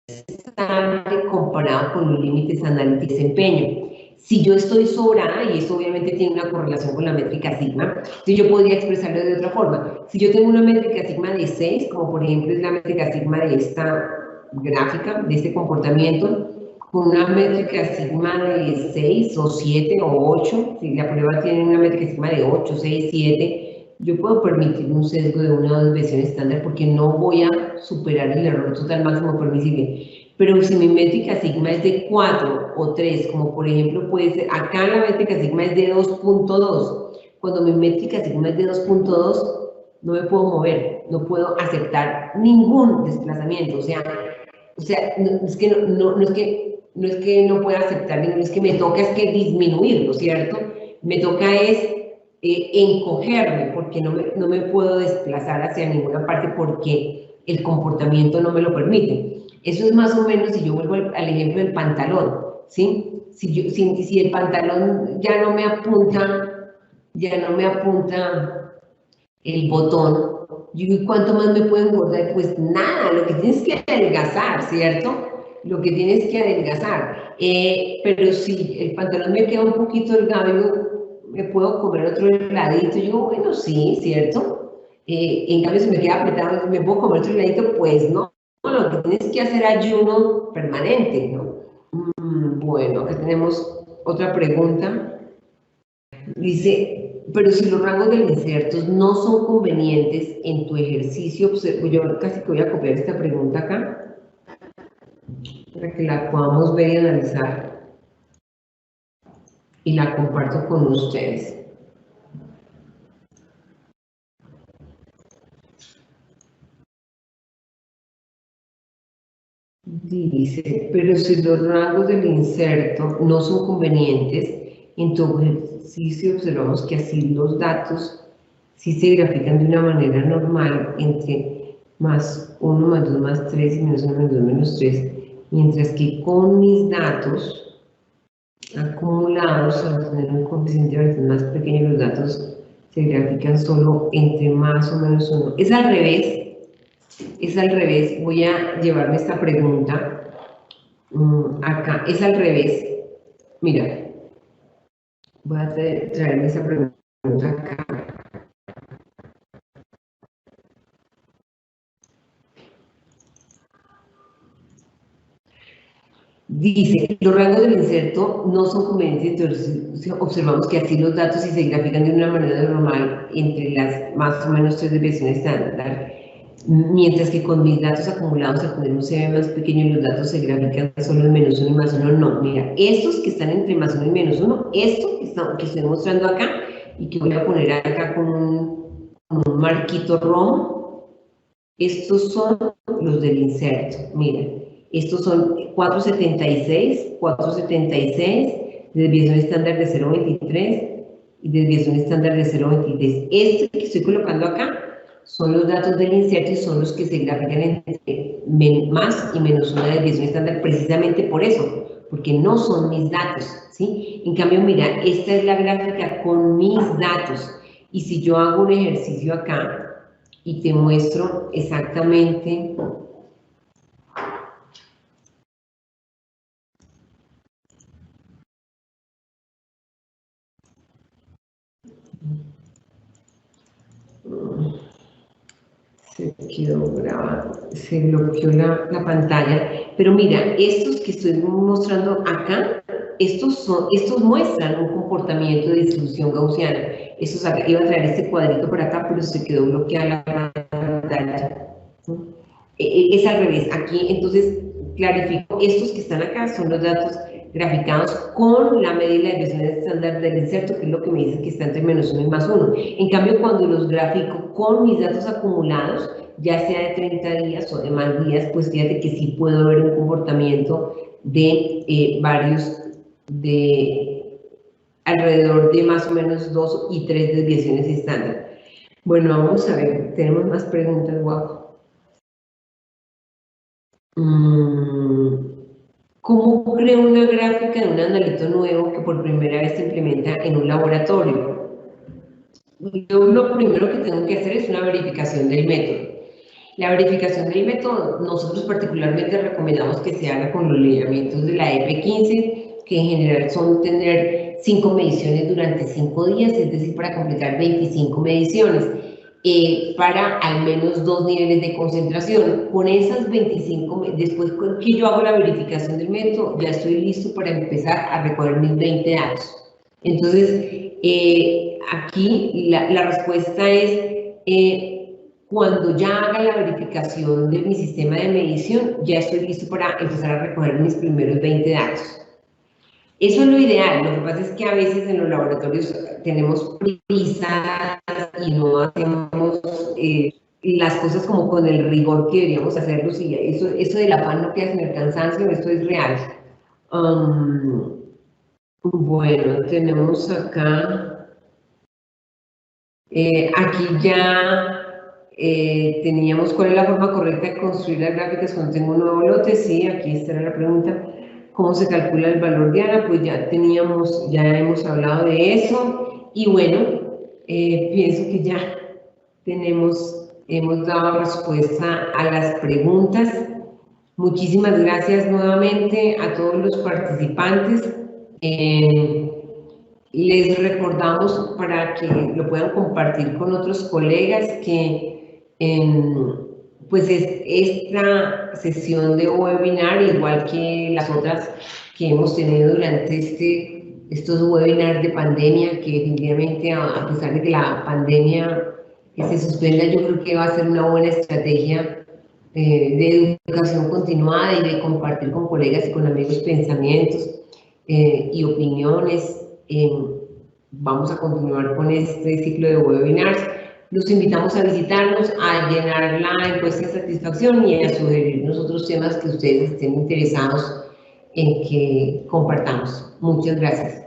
estable comparado con los límites analíticos de desempeño. Si yo estoy sobrada, y eso obviamente tiene una correlación con la métrica sigma, entonces yo podría expresarlo de otra forma. Si yo tengo una métrica sigma de 6, como por ejemplo es la métrica sigma de esta gráfica, de este comportamiento, con una métrica sigma de 6 o 7 o 8, si la prueba tiene una métrica sigma de 8, 6, 7, yo puedo permitir un sesgo de una desviación estándar porque no voy a superar el error total máximo permisible. Pero si mi métrica sigma es de 4 o 3, como por ejemplo puede ser, acá la métrica sigma es de 2.2, cuando mi métrica sigma es de 2.2, no me puedo mover, no puedo aceptar ningún desplazamiento, o sea no es que no es que no pueda aceptar, no es que me toca es que disminuirlo, ¿cierto? Me toca es encogerme, porque no me puedo desplazar hacia ninguna parte porque el comportamiento no me lo permite. Eso es más o menos, si yo vuelvo al ejemplo del pantalón, ¿sí? Si el pantalón ya no me apunta el botón, ¿y cuánto más me puede engordar? Pues nada, lo que tienes que adelgazar, ¿cierto? Lo que tienes que adelgazar. Pero si el pantalón me queda un poquito delgado, me puedo comer otro heladito. Yo, bueno, sí, ¿cierto? En cambio, si me queda apretado, me puedo comer otro heladito, pues no. Lo que tienes que hacer ayuno permanente, ¿no? Bueno, acá tenemos otra pregunta. Dice, pero si los rangos del insertos no son convenientes en tu ejercicio, yo casi que voy a copiar esta pregunta acá, para que la podamos ver y analizar, y la comparto con ustedes. Dice, pero si los rangos del inserto no son convenientes, en tu ejercicio observamos que así los datos sí se grafican de una manera normal entre más 1, más 2, más 3 y menos 1, menos 2, menos 3, mientras que con mis datos acumulados, al tener un coeficiente de variación más pequeño, los datos se grafican solo entre más o menos 1. Es al revés. Es al revés, voy a llevarme esta pregunta acá, es al revés. Mira, voy a traerme esa pregunta acá. Dice, los rangos del inserto no son convenientes, entonces observamos que así los datos si se grafican de una manera normal entre las más o menos 3 desviaciones estándar, mientras que con mis datos acumulados al tener un CV más pequeño los datos se grafican solo en menos 1 y más 1, no, mira, estos que están entre más 1 y menos 1, esto que estoy mostrando acá y que voy a poner acá con un marquito rojo, estos son los del inserto, mira, estos son 476, 476, desviación estándar de 0.23 y desviación estándar de 0.23. Este que estoy colocando acá son los datos del inserto y son los que se grafican entre más y menos una desviación estándar precisamente por eso, porque no son mis datos, ¿sí? En cambio, mira, esta es la gráfica con mis datos y si yo hago un ejercicio acá y te muestro exactamente se quedó grabado, se bloqueó la pantalla, pero mira, estos que estoy mostrando acá estos muestran un comportamiento de distribución gaussiana. Iba a traer este cuadrito por acá, pero se quedó bloqueada la pantalla. Es al revés. Aquí, entonces, clarifico, estos que están acá son los datos graficados con la medida de la desviación estándar del inserto, que es lo que me dice que está entre -1 y +1. En cambio, cuando los grafico con mis datos acumulados, ya sea de 30 días o de más días, pues fíjate que sí puedo ver un comportamiento de alrededor de más o menos 2 y 3 desviaciones estándar. Bueno, vamos a ver, tenemos más preguntas, guapo. ¿Cómo creo una gráfica de un analito nuevo que por primera vez se implementa en un laboratorio? Yo lo primero que tengo que hacer es una verificación del método. La verificación del método, nosotros particularmente recomendamos que se haga con los lineamientos de la EP15, que en general son tener 5 mediciones durante 5 días, es decir, para completar 25 mediciones. Para al menos 2 niveles de concentración. Con esas 25, después que yo hago la verificación del método, ya estoy listo para empezar a recoger mis 20 datos. Entonces, aquí la respuesta es, cuando ya haga la verificación de mi sistema de medición, ya estoy listo para empezar a recoger mis primeros 20 datos. Eso es lo ideal. Lo que pasa es que a veces en los laboratorios tenemos prisa y no hacemos las cosas como con el rigor que deberíamos hacerlos, y eso del afán no queda sin el cansancio, esto es real. Bueno, tenemos acá, aquí ya teníamos cuál es la forma correcta de construir las gráficas cuando tengo un nuevo lote. Sí, aquí está la pregunta. ¿Cómo se calcula el valor de ANA? Pues ya hemos hablado de eso. Y bueno, pienso que ya hemos dado respuesta a las preguntas. Muchísimas gracias nuevamente a todos los participantes. Les recordamos para que lo puedan compartir con otros colegas que pues esta sesión de webinar, igual que las otras que hemos tenido durante estos webinars de pandemia, que definitivamente a pesar de que la pandemia se suspenda, yo creo que va a ser una buena estrategia de educación continuada y de compartir con colegas y con amigos pensamientos y opiniones. Vamos a continuar con este ciclo de webinars. Los invitamos a visitarnos, a llenar la encuesta de satisfacción y a sugerirnos otros temas que ustedes estén interesados en que compartamos. Muchas gracias.